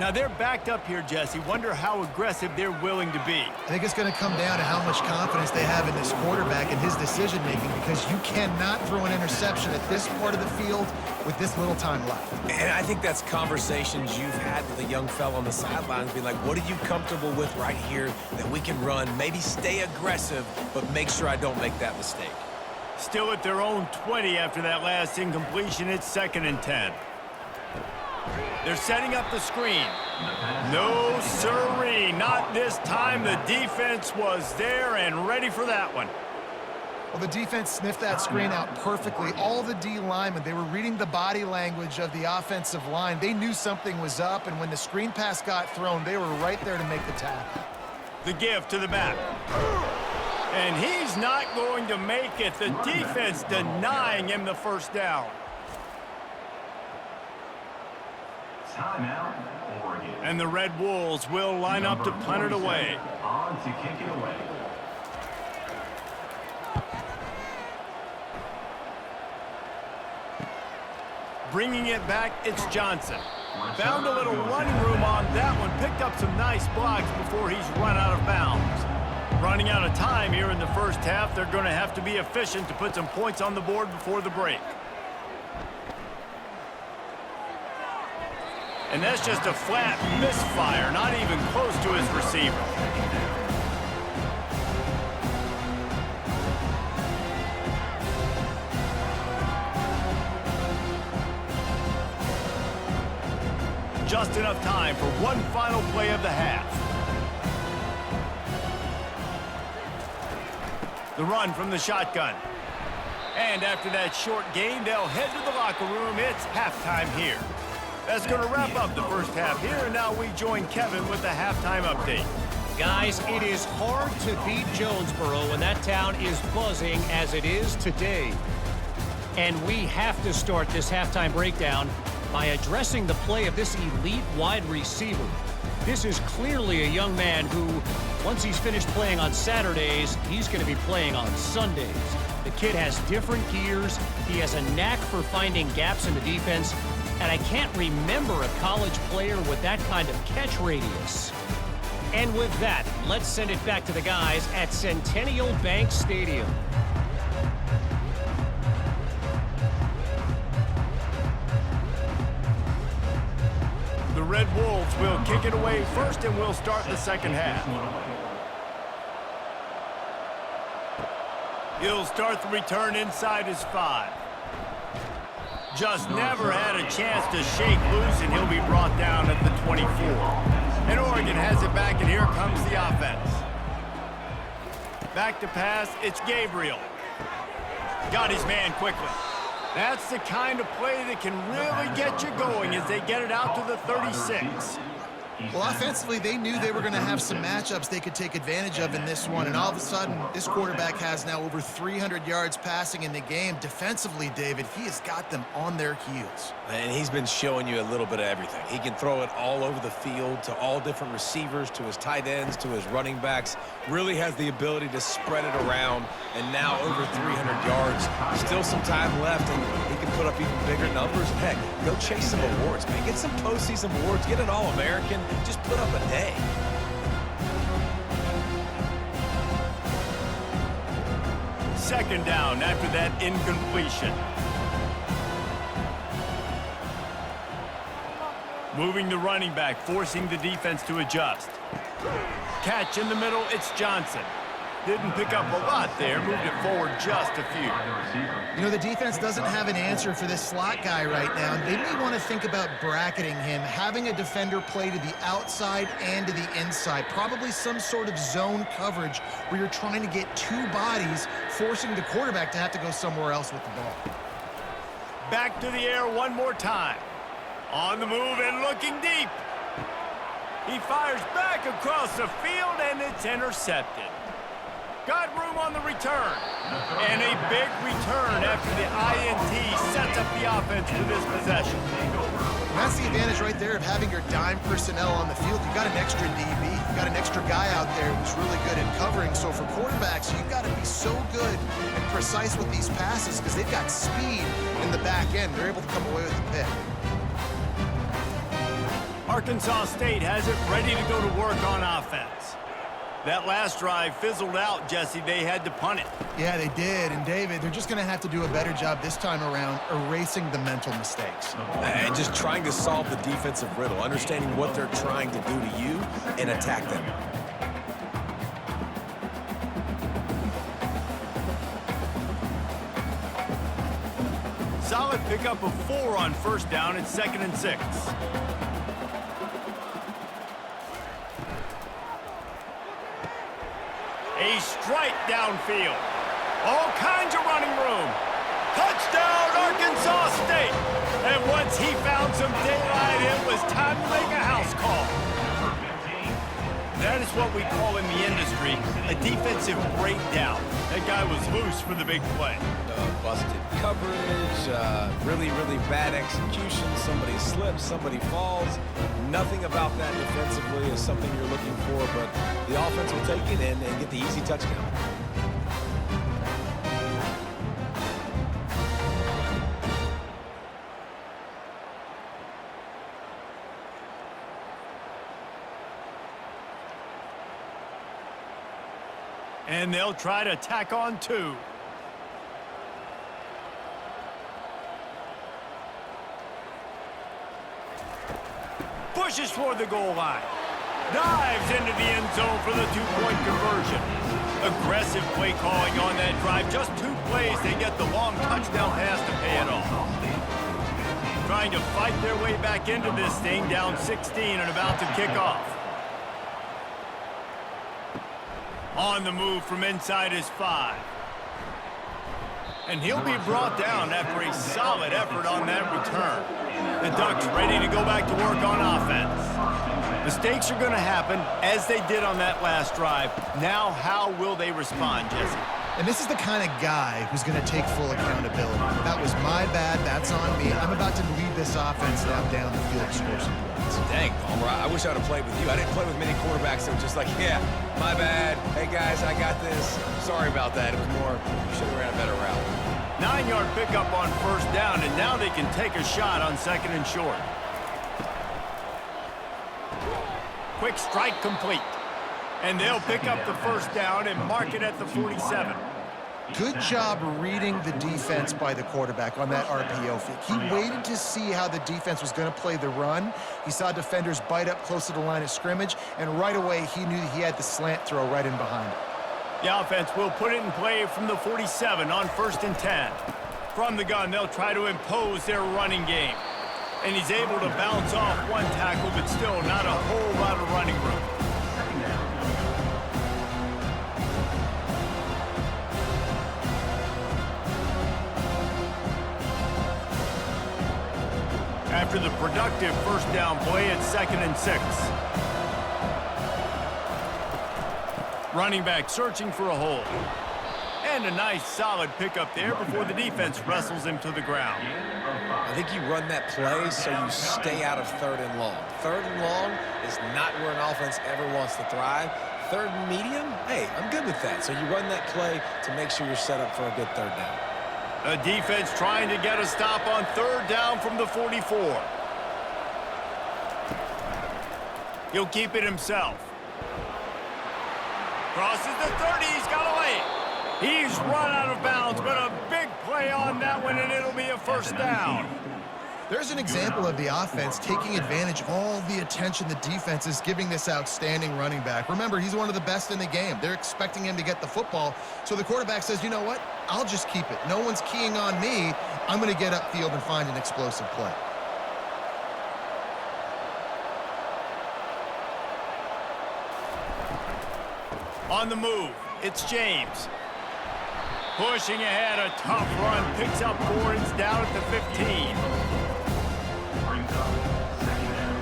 Now, they're backed up here, Jesse. Wonder how aggressive they're willing to be. I think it's going to come down to how much confidence they have in this quarterback and his decision-making, because you cannot throw an interception at this part of the field with this little time left. And I think that's conversations you've had with a young fella on the sidelines, be like, what are you comfortable with right here that we can run? Maybe stay aggressive, but make sure I don't make that mistake. Still at their own 20 after that last incompletion. It's 2nd and 10. They're setting up the screen. No siree, not this time. The defense was there and ready for that one. Well, the defense sniffed that screen out perfectly. All the D linemen, they were reading the body language of the offensive line. They knew something was up, and when the screen pass got thrown, they were right there to make the tackle. The give to the back. And he's not going to make it. The defense denying him the first down. Timeout, Oregon. And the Red Wolves will line up to punt it away. On to kick it away. Bringing it back, it's Johnson. Found a little running room on that one. Picked up some nice blocks before he's run out of bounds. Running out of time here in the first half. They're going to have to be efficient to put some points on the board before the break. And that's just a flat misfire, not even close to his receiver. Just enough time for one final play of the half. The run from the shotgun. And after that short gain, they'll head to the locker room. It's halftime here. That's going to wrap up the first half here, and now we join Kevin with the halftime update. Guys, it is hard to beat Jonesboro when that town is buzzing as it is today. And we have to start this halftime breakdown by addressing the play of this elite wide receiver. This is clearly a young man who, once he's finished playing on Saturdays, he's going to be playing on Sundays. The kid has different gears. He has a knack for finding gaps in the defense. And I can't remember a college player with that kind of catch radius. And with that, let's send it back to the guys at Centennial Bank Stadium. The Red Wolves will kick it away first, and we'll start the second half. He'll start the return inside his 5. Just never had a chance to shake loose, and he'll be brought down at the 24. And Oregon has it back, and here comes the offense. Back to pass, it's Gabriel. Got his man quickly. That's the kind of play that can really get you going as they get it out to the 36. Well, offensively, they knew they were going to have some matchups they could take advantage of in this one, and all of a sudden, this quarterback has now over 300 yards passing in the game. Defensively, David, he has got them on their heels. And he's been showing you a little bit of everything. He can throw it all over the field to all different receivers, to his tight ends, to his running backs. Really has the ability to spread it around, and now over 300 yards. Still some time left, and he can put up even bigger numbers. Heck, go chase some awards, man. Get some postseason awards. Get an All-American. Just put up a day. Second down after that incompletion. Moving the running back, forcing the defense to adjust. Catch in the middle, it's Johnson. Didn't pick up a lot there, moved it forward just a few. You know, the defense doesn't have an answer for this slot guy right now. They may want to think about bracketing him, having a defender play to the outside and to the inside. Probably some sort of zone coverage where you're trying to get two bodies, forcing the quarterback to have to go somewhere else with the ball. Back to the air one more time. On the move and looking deep. He fires back across the field, and it's intercepted. Got room on the return. And a big return after the INT sets up the offense for this possession. And that's the advantage right there of having your dime personnel on the field. You got an extra DB, you got an extra guy out there who's really good at covering. So for quarterbacks, you've got to be so good and precise with these passes because they've got speed in the back end. They're able to come away with the pick. Arkansas State has it ready to go to work on offense. That last drive fizzled out, Jesse. They had to punt it. Yeah, they did. And, David, they're just going to have to do a better job this time around erasing the mental mistakes. And just trying to solve the defensive riddle, understanding what they're trying to do to you and attack them. Solid pickup of 4 on first down. It's 2nd and 6. A strike downfield. All kinds of running room. Touchdown, Arkansas State. And once he found some daylight, it was time to make a house call. That is what we call in the industry a defensive breakdown. That guy was loose for the big play. Busted coverage, really, really bad execution. Somebody slips, somebody falls. Nothing about that defensively is something you're looking for, but the offense will take it and get the easy touchdown. And they'll try to tack on 2. Pushes for the goal line. Dives into the end zone for the 2-point conversion. Aggressive play calling on that drive. Just 2 plays, they get the long touchdown pass to pay it off. Trying to fight their way back into this thing, down 16 and about to kick off. On the move from inside his 5. And he'll be brought down after a solid effort on that return. The Ducks ready to go back to work on offense. Mistakes are going to happen, as they did on that last drive. Now, how will they respond, Jesse? And this is the kind of guy who's going to take full accountability. That was my bad. That's on me. I'm about to lead this offense now down the field to score some points. Dang, Palmer, I wish I would have played with you. I didn't play with many quarterbacks that were just like, yeah, my bad. Hey, guys, I got this. Sorry about that. It was more, you should have ran a better route. 9-yard pickup on first down, and now they can take a shot on second and short. Quick strike complete. And they'll pick up the first down and mark it at the 47. Good job reading the defense by the quarterback on that RPO fake. He waited to see how the defense was going to play the run. He saw defenders bite up close to the line of scrimmage, and right away he knew he had the slant throw right in behind it. The offense will put it in play from the 47 on 1st and 10. From the gun, they'll try to impose their running game. And he's able to bounce off one tackle, but still not a whole lot of running room. After the productive first down play, it's 2nd and 6. Running back searching for a hole. And a nice solid pickup there before the defense wrestles him to the ground. I think you run that play so you stay out of 3rd and long. 3rd and long is not where an offense ever wants to thrive. 3rd and medium, hey, I'm good with that. So you run that play to make sure you're set up for a good 3rd down. A defense trying to get a stop on 3rd down from the 44. He'll keep it himself. Crosses the 30, he's got away. He's run out of bounds, but a big play on that one, and it'll be a first down. There's an example of the offense taking advantage of all the attention the defense is giving this outstanding running back. Remember, he's one of the best in the game. They're expecting him to get the football, so the quarterback says, you know what? I'll just keep it. No one's keying on me. I'm going to get upfield and find an explosive play. On the move, it's James. Pushing ahead, a tough run, picks up 4, it's down at the 15. Brings up 2nd down.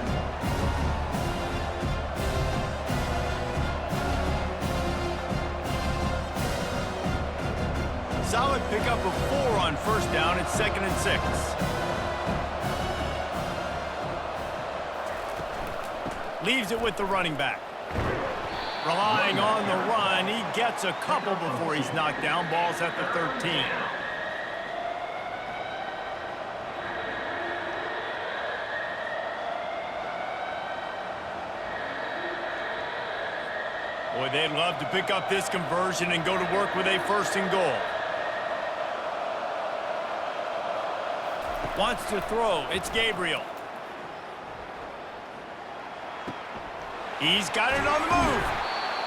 Solid pickup of 4 on first down, it's 2nd and 6. Leaves it with the running back. Relying on the run, he gets a couple before he's knocked down. Ball's at the 13. Boy, they'd love to pick up this conversion and go to work with a 1st and goal. Wants to throw, it's Gabriel. He's got it on the move.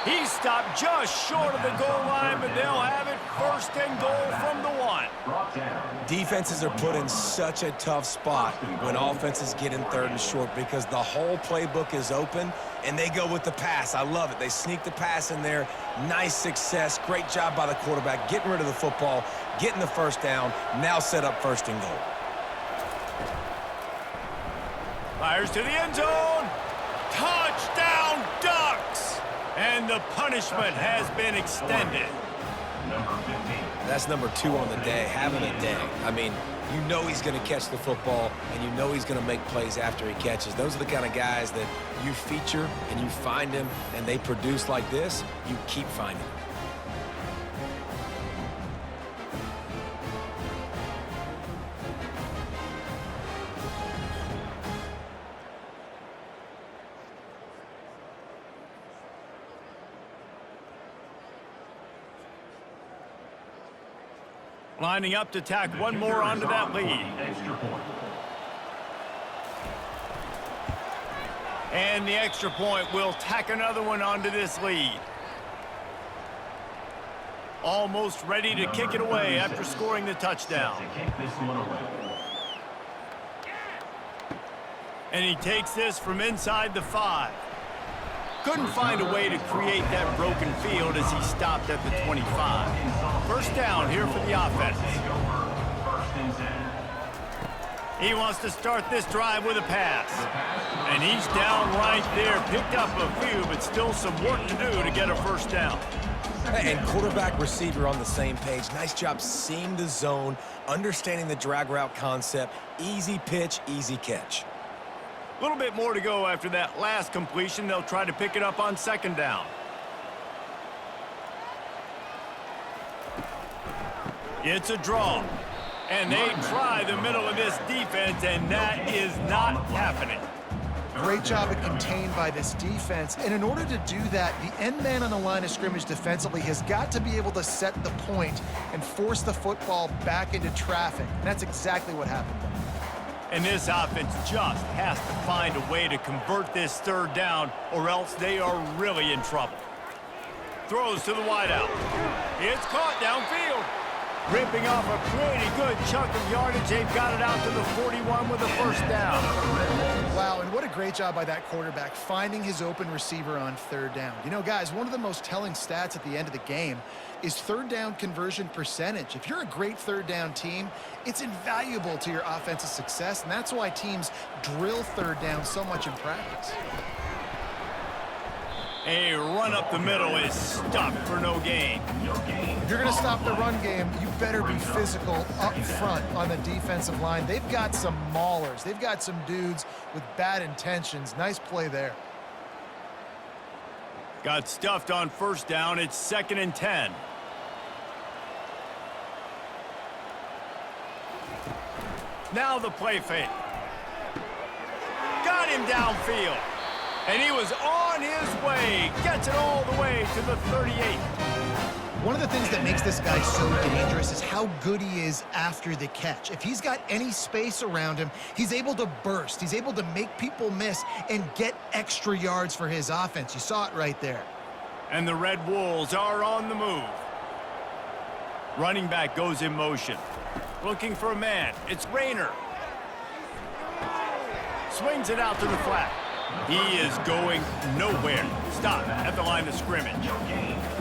He stopped just short of the goal line, but they'll have it 1st and goal from the 1. Defenses are put in such a tough spot when offenses get in 3rd and short because the whole playbook is open and they go with the pass. I love it. They sneak the pass in there. Nice success. Great job by the quarterback getting rid of the football, getting the first down, now set up 1st and goal. Fires to the end zone. Touchdown, Ducks! And the punishment has been extended. Number 15. That's number 2 on the day, having a day. I mean, you know he's going to catch the football, and you know he's going to make plays after he catches. Those are the kind of guys that you feature, and you find them, and they produce like this, you keep finding them. Lining up to tack one more onto that lead. Extra point. And the extra point will tack another one onto this lead. Almost ready to kick it away after scoring the touchdown. To kick this one away. And he takes this from inside the 5. Couldn't find a way to create that broken field as he stopped at the 25. First down here for the offense. He wants to start this drive with a pass. And he's down right there. Picked up a few, but still some work to do to get a first down. And quarterback receiver on the same page. Nice job seeing the zone, understanding the drag route concept. Easy pitch, easy catch. A little bit more to go after that last completion. They'll try to pick it up on 2nd down. It's a draw. And they try the middle of this defense, and that is not happening. Great job at contained by this defense. And in order to do that, the end man on the line of scrimmage defensively has got to be able to set the point and force the football back into traffic. And that's exactly what happened. And this offense just has to find a way to convert this third down, or else they are really in trouble. Throws to the wideout. It's caught downfield. Ripping off a pretty good chunk of yardage. They've got it out to the 41 with a first down. Wow, and what a great job by that quarterback, finding his open receiver on third down. You know, guys, one of the most telling stats at the end of the game is third down conversion percentage. If you're a great third down team, it's invaluable to your offensive success, and that's why teams drill third down so much in practice. A run up the middle is stuck for no gain. If you're going to stop the run game, you better be physical up front on the defensive line. They've got some maulers. They've got some dudes with bad intentions. Nice play there. Got stuffed on first down. It's 2nd and 10. Now the play fake. Got him downfield. And he was on his way. Gets it all the way to the 38. One of the things that makes this guy so dangerous is how good he is after the catch. If he's got any space around him, he's able to burst. He's able to make people miss and get extra yards for his offense. You saw it right there. And the Red Wolves are on the move. Running back goes in motion. Looking for a man. It's Rayner. Swings it out to the flat. He is going nowhere. Stop at the line of scrimmage.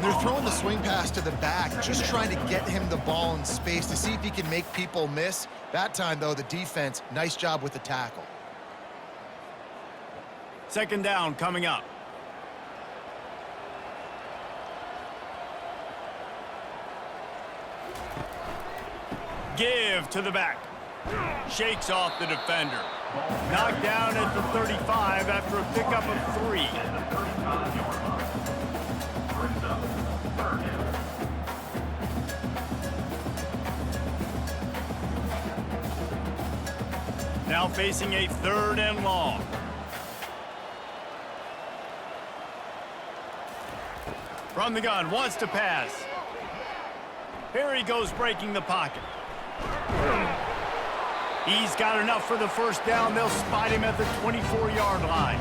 They're throwing the swing pass to the back, just trying to get him the ball in space to see if he can make people miss. That time, though, the defense, nice job with the tackle. 2nd down coming up. Give to the back. Shakes off the defender. Knocked down at the 35 after a pickup of 3. Now facing a 3rd and long. From the gun, wants to pass. Here he goes breaking the pocket. He's got enough for the first down. They'll spot him at the 24-yard line.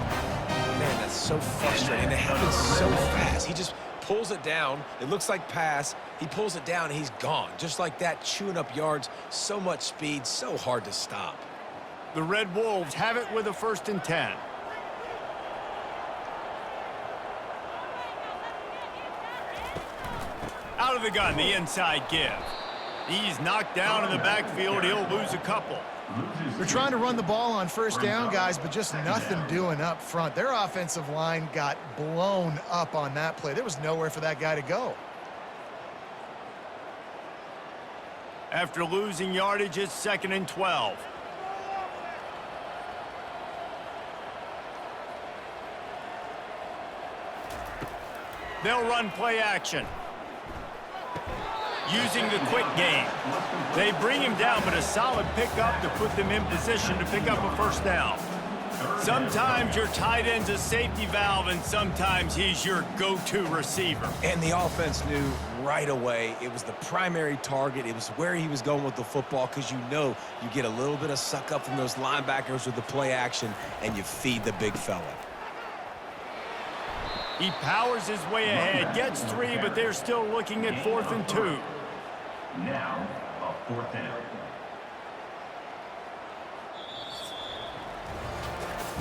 Man, that's so frustrating. It happens so fast. He just pulls it down. It looks like pass. He pulls it down, and he's gone. Just like that, chewing up yards. So much speed, so hard to stop. The Red Wolves have it with a 1st and 10. Out of the gun, the inside give. He's knocked down in the backfield. He'll lose a couple. They're trying to run the ball on first down, guys, but just nothing doing up front. Their offensive line got blown up on that play. There was nowhere for that guy to go. After losing yardage, it's 2nd and 12. They'll run play action. Using the quick game. They bring him down, but a solid pickup to put them in position to pick up a first down. Sometimes your tight end's a safety valve, and sometimes he's your go-to receiver. And the offense knew right away it was the primary target. It was where he was going with the football, because you know you get a little bit of suck up from those linebackers with the play action, and you feed the big fella. He powers his way ahead, gets 3, but they're still looking at 4th and 2. Now, a 4th down.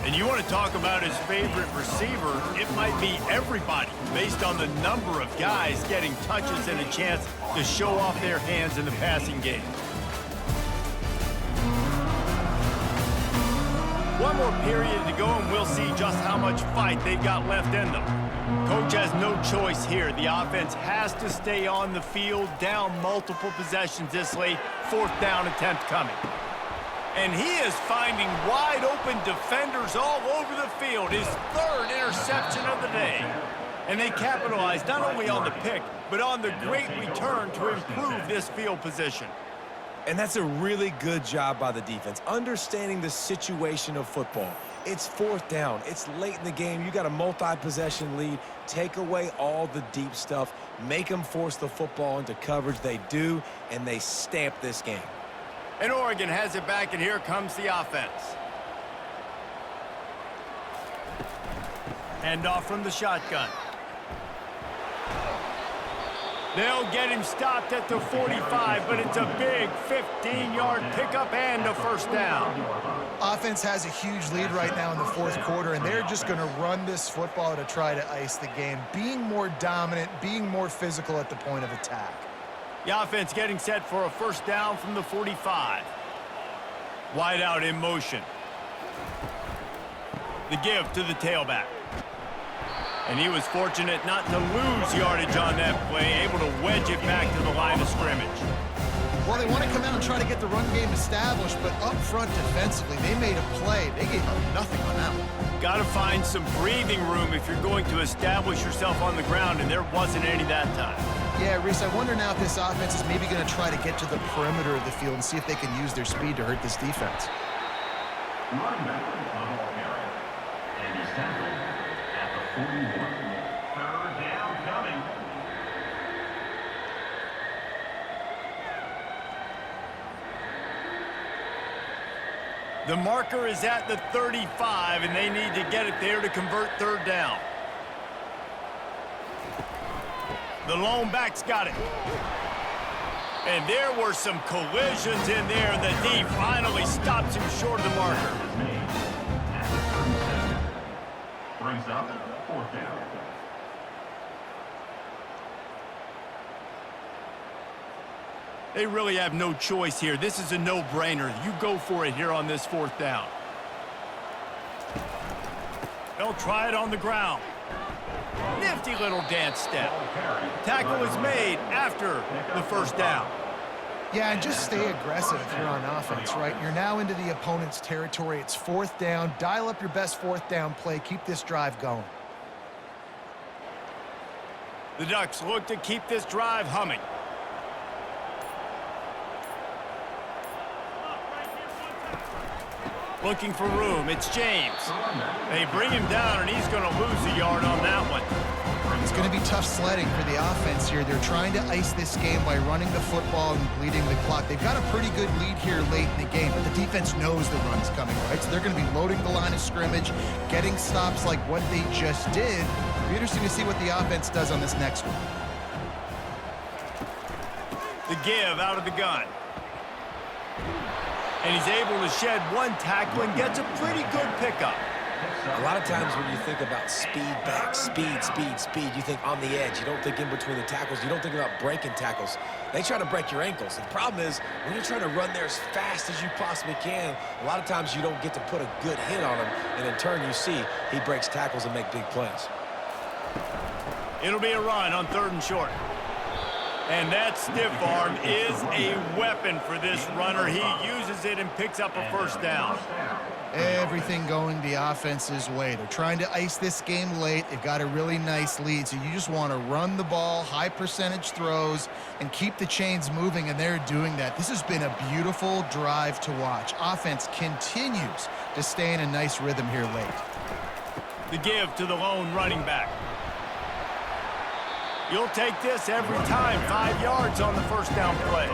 And you want to talk about his favorite receiver, it might be everybody, based on the number of guys getting touches and a chance to show off their hands in the passing game. One more period to go, and we'll see just how much fight they've got left in them. Coach has no choice here. The offense has to stay on the field, down multiple possessions this late. 4th down attempt coming. And he is finding wide open defenders all over the field. His 3rd interception of the day. And they capitalized not only on the pick, but on the great return to improve this field position. And that's a really good job by the defense, understanding the situation of football. It's fourth down. It's late in the game. You got a multi-possession lead. Take away all the deep stuff. Make them force the football into coverage. They do, and they stamp this game. And Oregon has it back, and here comes the offense. Hand off from the shotgun. They'll get him stopped at the 45, but it's a big 15-yard pickup and a first down. Offense has a huge lead right now in the fourth quarter, and they're just going to run this football to try to ice the game, being more dominant, being more physical at the point of attack. The offense getting set for a first down from the 45. Wide out in motion. The give to the tailback. And he was fortunate not to lose yardage on that play, able to wedge it back to the line of scrimmage. Well, they want to come out and try to get the run game established, but up front defensively, they made a play. They gave up nothing on that one. Got to find some breathing room if you're going to establish yourself on the ground, and there wasn't any that time. Yeah, Reese, I wonder now if this offense is maybe going to try to get to the perimeter of the field and see if they can use their speed to hurt this defense. Running back the ball carrier. And he's tackled at the 41. Third down coming. The marker is at the 35, and they need to get it there to convert third down. The lone back's got it. And there were some collisions in there, and the D finally stops him short of the marker. Brings up fourth down. They really have no choice here. This is a no-brainer. You go for it here on this fourth down. They'll try it on the ground. Nifty little dance step. Tackle is made after the first down. Yeah, and just stay aggressive if you're on offense, right? You're now into the opponent's territory. It's fourth down. Dial up your best fourth down play. Keep this drive going. The Ducks look to keep this drive humming. Looking for room. It's James. They bring him down, and he's going to lose a yard on that one. It's going to be tough sledding for the offense here. They're trying to ice this game by running the football and bleeding the clock. They've got a pretty good lead here late in the game, but the defense knows the run's coming, right? So they're going to be loading the line of scrimmage, getting stops like what they just did. It'll be interesting to see what the offense does on this next one. The give out of the gun. And he's able to shed one tackle and gets a pretty good pickup. A lot of times when you think about speed back, speed, you think on the edge. You don't think in between the tackles. You don't think about breaking tackles. They try to break your ankles. The problem is when you're trying to run there as fast as you possibly can, a lot of times you don't get to put a good hit on him, and in turn you see he breaks tackles and make big plays. It'll be a run on third and short. And that stiff arm is a weapon for this runner. He uses it and picks up a first down. Everything going the offense's way. They're trying to ice this game late. They've got a really nice lead, so you just want to run the ball, high percentage throws, and keep the chains moving, and they're doing that. This has been a beautiful drive to watch. Offense continues to stay in a nice rhythm here late. The give to the lone running back. You'll take this every time. 5 yards on the first down play.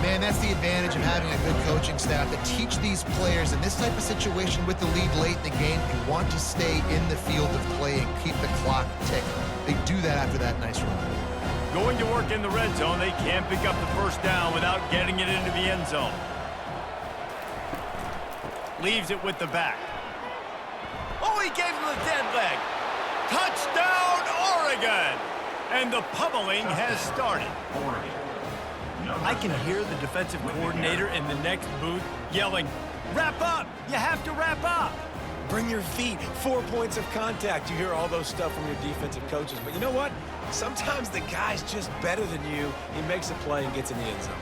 Man, that's the advantage of having a good coaching staff to teach these players in this type of situation with the lead late in the game. You want to stay in the field of play and keep the clock ticking. They do that after that nice run. Going to work in the red zone, they can't pick up the first down without getting it into the end zone. Leaves it with the back. Oh, he gave him the dead leg. Touchdown, Oregon! And the pummeling has started. I can hear the defensive coordinator in the next booth yelling, "Wrap up! You have to wrap up!" Bring your feet, 4 points of contact. You hear all those stuff from your defensive coaches. But you know what? Sometimes the guy's just better than you. He makes a play and gets in the end zone.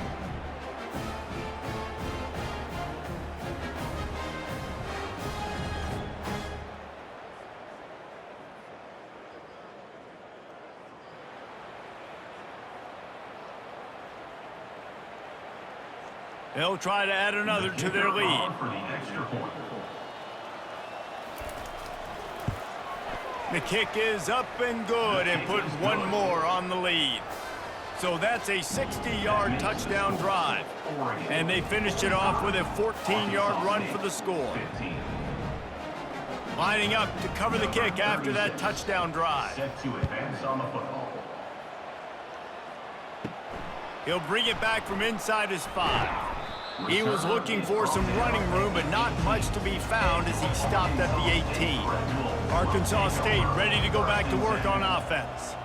They'll try to add another to their lead. For the extra point. The kick is up and good and put one more on the lead. So that's a 60-yard touchdown drive. And they finished it off with a 14-yard run for the score. Lining up to cover the kick after that touchdown drive. Set to advance on the football. He'll bring it back from inside his 5. He was looking for some running room, but not much to be found as he stopped at the 18. Arkansas State ready to go back to work on offense.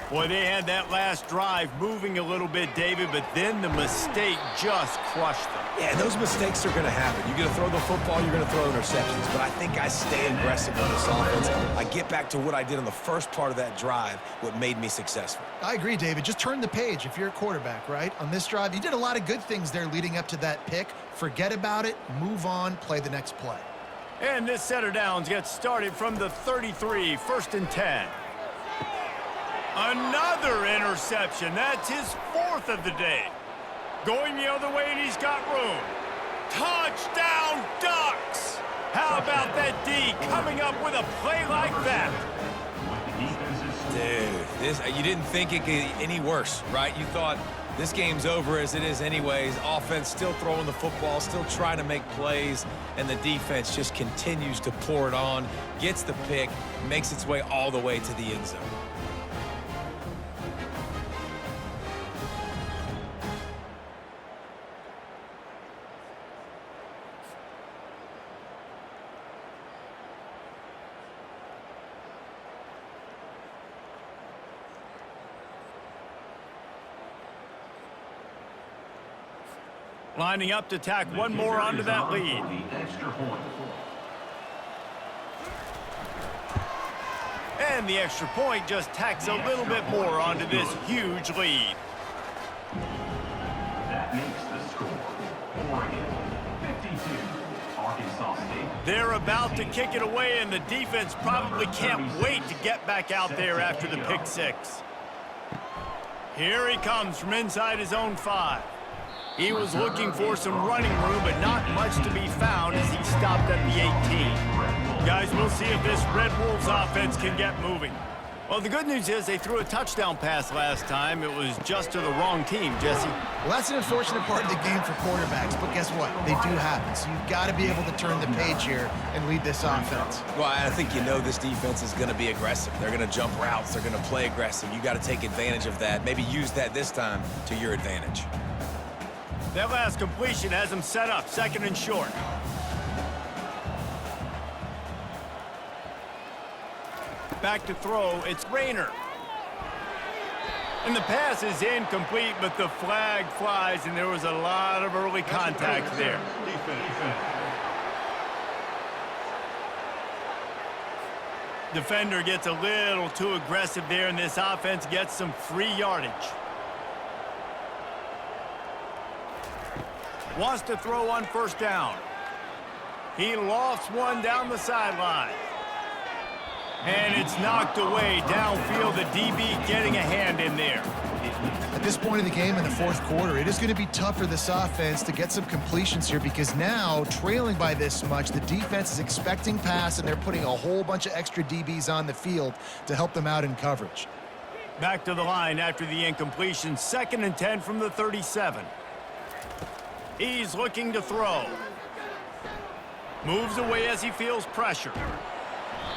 Boy, they had that last drive moving a little bit, David, but then the mistake just crushed them. Yeah, those mistakes are going to happen. You're going to throw the football, you're going to throw interceptions. But I think I stay aggressive on this offense. I get back to what I did on the first part of that drive, what made me successful. I agree, David. Just turn the page if you're a quarterback, right? On this drive, you did a lot of good things there leading up to that pick. Forget about it, move on, play the next play. And this set of downs gets started from the 33, 1st and 10. Another interception. That's his 4th of the day. Going the other way, and he's got room. Touchdown, Ducks! How about that D coming up with a play like that? Dude, you didn't think it could get any worse, right? You thought this game's over as it is anyways. Offense still throwing the football, still trying to make plays, and the defense just continues to pour it on, gets the pick, makes its way all the way to the end zone. Lining up to tack one more onto that lead. And the extra point just tacks a little bit more onto this huge lead. That makes the score. Oregon, 52. Arkansas State. They're about to kick it away, and the defense probably can't wait to get back out there after the pick 6. Here he comes from inside his own 5. He was looking for some running room, but not much to be found as he stopped at the 18. Guys, we'll see if this Red Wolves offense can get moving. Well, the good news is they threw a touchdown pass last time. It was just to the wrong team, Jesse. Well, that's an unfortunate part of the game for quarterbacks, but guess what? They do happen. So you've got to be able to turn the page here and lead this offense. Well, I think you know this defense is going to be aggressive. They're going to jump routes. They're going to play aggressive. You got to take advantage of that. Maybe use that this time to your advantage. That last completion has him set up, 2nd and short. Back to throw, it's Rayner. And the pass is incomplete, but the flag flies, and there was a lot of early contact there. Defender gets a little too aggressive there, and this offense gets some free yardage. Wants to throw on 1st down. He lofts one down the sideline. And it's knocked away downfield. The DB getting a hand in there. At this point in the game in the 4th quarter, it is going to be tough for this offense to get some completions here because now, trailing by this much, the defense is expecting pass, and they're putting a whole bunch of extra DBs on the field to help them out in coverage. Back to the line after the incompletion. 2nd and 10 from the 37. He's looking to throw. Moves away as he feels pressure.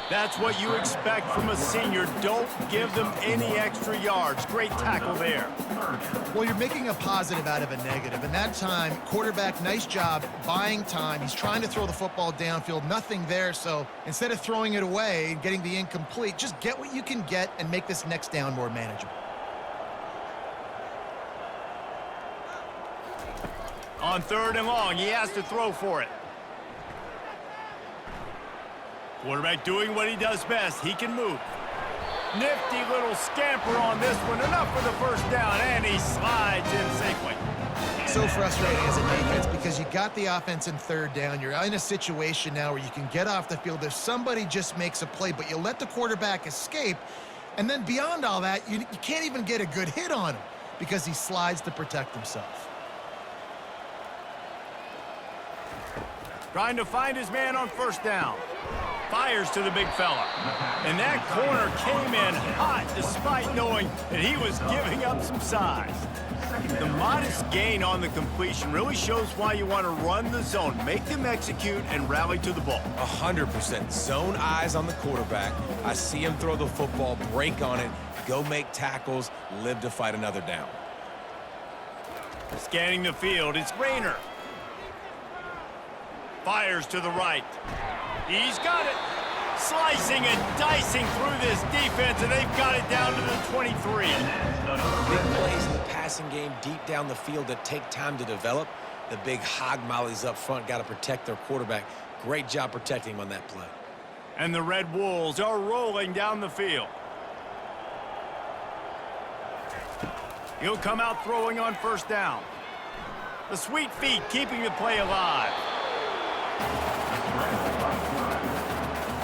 That's what you expect from a senior. Don't give them any extra yards. Great tackle there. Well, you're making a positive out of a negative. And that time, quarterback, nice job buying time. He's trying to throw the football downfield. Nothing there. So instead of throwing it away and getting the incomplete, just get what you can get and make this next down more manageable. On 3rd and long, he has to throw for it. Quarterback doing what he does best. He can move. Nifty little scamper on this one. Enough for the 1st down, and he slides in safely. So frustrating as a defense because you got the offense in 3rd down. You're in a situation now where you can get off the field if somebody just makes a play, but you let the quarterback escape, and then beyond all that, you can't even get a good hit on him because he slides to protect himself. Trying to find his man on first down. Fires to the big fella. And that corner came in hot despite knowing that he was giving up some size. The modest gain on the completion really shows why you want to run the zone, make them execute, and rally to the ball. 100%. Zone eyes on the quarterback. I see him throw the football, break on it, go make tackles, live to fight another down. Scanning the field, it's Rayner. Fires to the right. He's got it. Slicing and dicing through this defense, and they've got it down to the 23. Big plays in the passing game deep down the field that take time to develop. The big hog mollies up front got to protect their quarterback. Great job protecting him on that play. And the Red Wolves are rolling down the field. He'll come out throwing on first down. The sweet feet keeping the play alive.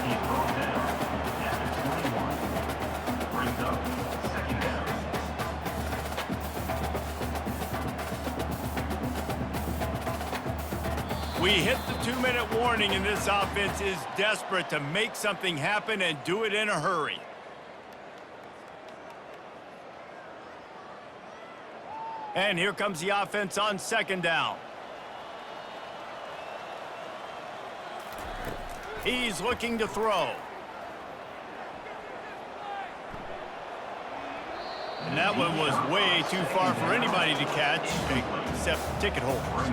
He's brought down at the 21. Brings up second down. We hit the 2-minute warning, and this offense is desperate to make something happen and do it in a hurry. And here comes the offense on second down. He's looking to throw. And that one was way too far for anybody to catch, except ticket holders.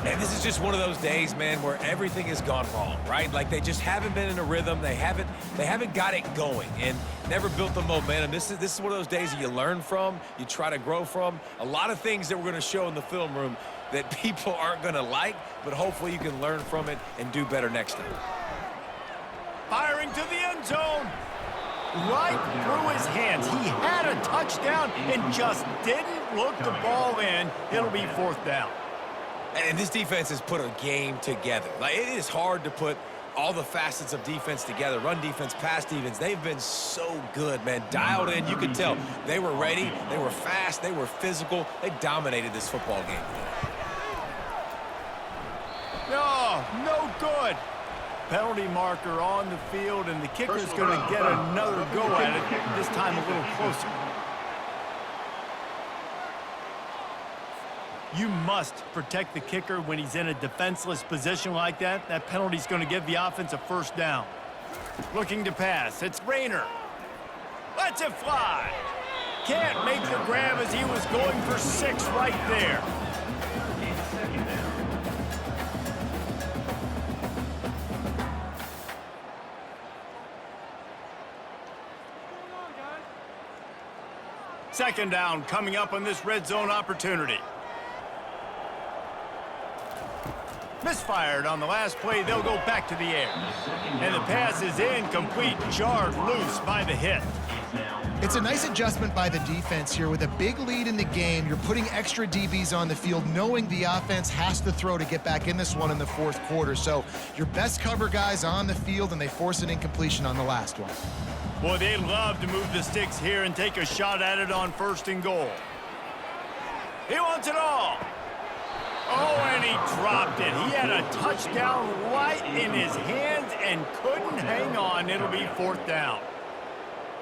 And this is just one of those days, man, where everything has gone wrong, right? Like they just haven't been in a rhythm. They haven't got it going and never built the momentum. This is one of those days that you learn from, you try to grow from. A lot of things that we're going to show in the film room that people aren't going to like, but hopefully you can learn from it and do better next time. Firing to the end zone. Right through his hands. He had a touchdown and just didn't look the ball in. It'll be fourth down. And this defense has put a game together. Like, it is hard to put all the facets of defense together. Run defense, pass defense. They've been so good, man. Dialed in. You could tell they were ready. They were fast. They were physical. They dominated this football game. No good. Penalty marker on the field, and the kicker's going to get another go at it, this time a little closer. You must protect the kicker when he's in a defenseless position like that. That penalty's going to give the offense a first down. Looking to pass. It's Rayner. Lets it fly. Can't make the grab as he was going for 6 right there. Second down coming up on this red zone opportunity. Misfired on the last play. They'll go back to the air. And the pass is incomplete, jarred loose by the hit. It's a nice adjustment by the defense here. With a big lead in the game, you're putting extra DBs on the field, knowing the offense has to throw to get back in this one in the fourth quarter. So your best cover guys on the field, and they force an incompletion on the last one. Boy, they love to move the sticks here and take a shot at it on first and goal. He wants it all. Oh, and he dropped it. He had a touchdown right in his hands and couldn't hang on. It'll be fourth down.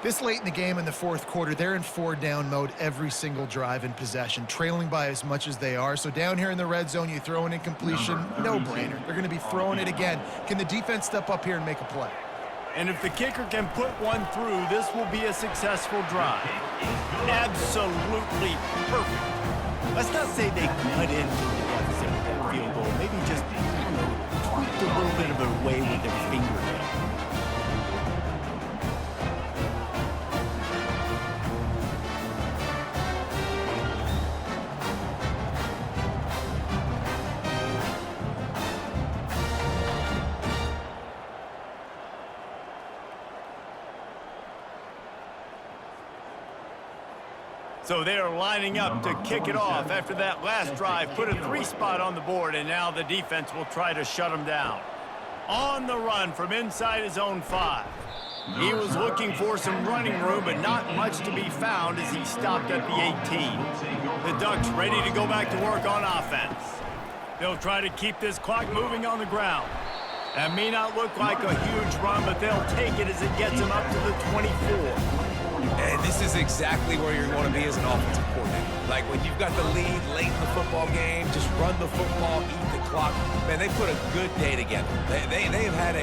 This late in the game in the fourth quarter, they're in 4-down mode every single drive in possession, trailing by as much as they are. So down here in the red zone, you throw an incompletion, no-brainer. They're going to be throwing it again. Can the defense step up here and make a play? And if the kicker can put one through, this will be a successful drive. Absolutely perfect. Let's not say they cut into the deficit with that field goal. Maybe just, tweaked a little bit of a way with their fingernail. So they are lining up to kick it off after that last drive. Put a 3-spot on the board, and now the defense will try to shut them down. On the run from inside his own 5. He was looking for some running room, but not much to be found as he stopped at the 18. The Ducks ready to go back to work on offense. They'll try to keep this clock moving on the ground. That may not look like a huge run, but they'll take it as it gets them up to the 24. And this is exactly where you're going to be as an offensive coordinator. Like when you've got the lead late in the football game, just run the football, eat the clock. Man, they put a good day together. They've had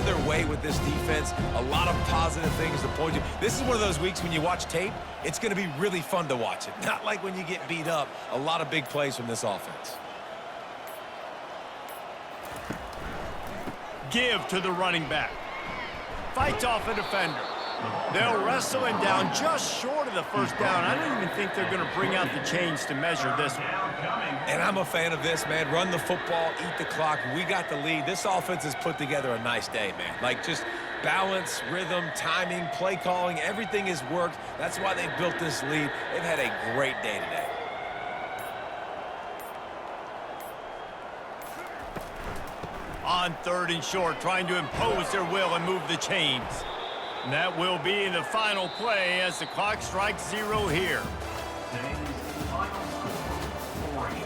their way with this defense. A lot of positive things to point to. This is one of those weeks when you watch tape, it's going to be really fun to watch it. Not like when you get beat up. A lot of big plays from this offense. Give to the running back. Fights off a defender. They'll wrestle him down just short of the first down. I don't even think they're going to bring out the chains to measure this one. And I'm a fan of this, man. Run the football, eat the clock. We got the lead. This offense has put together a nice day, man. Like just balance, rhythm, timing, play calling, everything has worked. That's why they built this lead. They've had a great day today. On 3rd and short, trying to impose their will and move the chains. And that will be the final play as the clock strikes 0 here. Today's final score, Oregon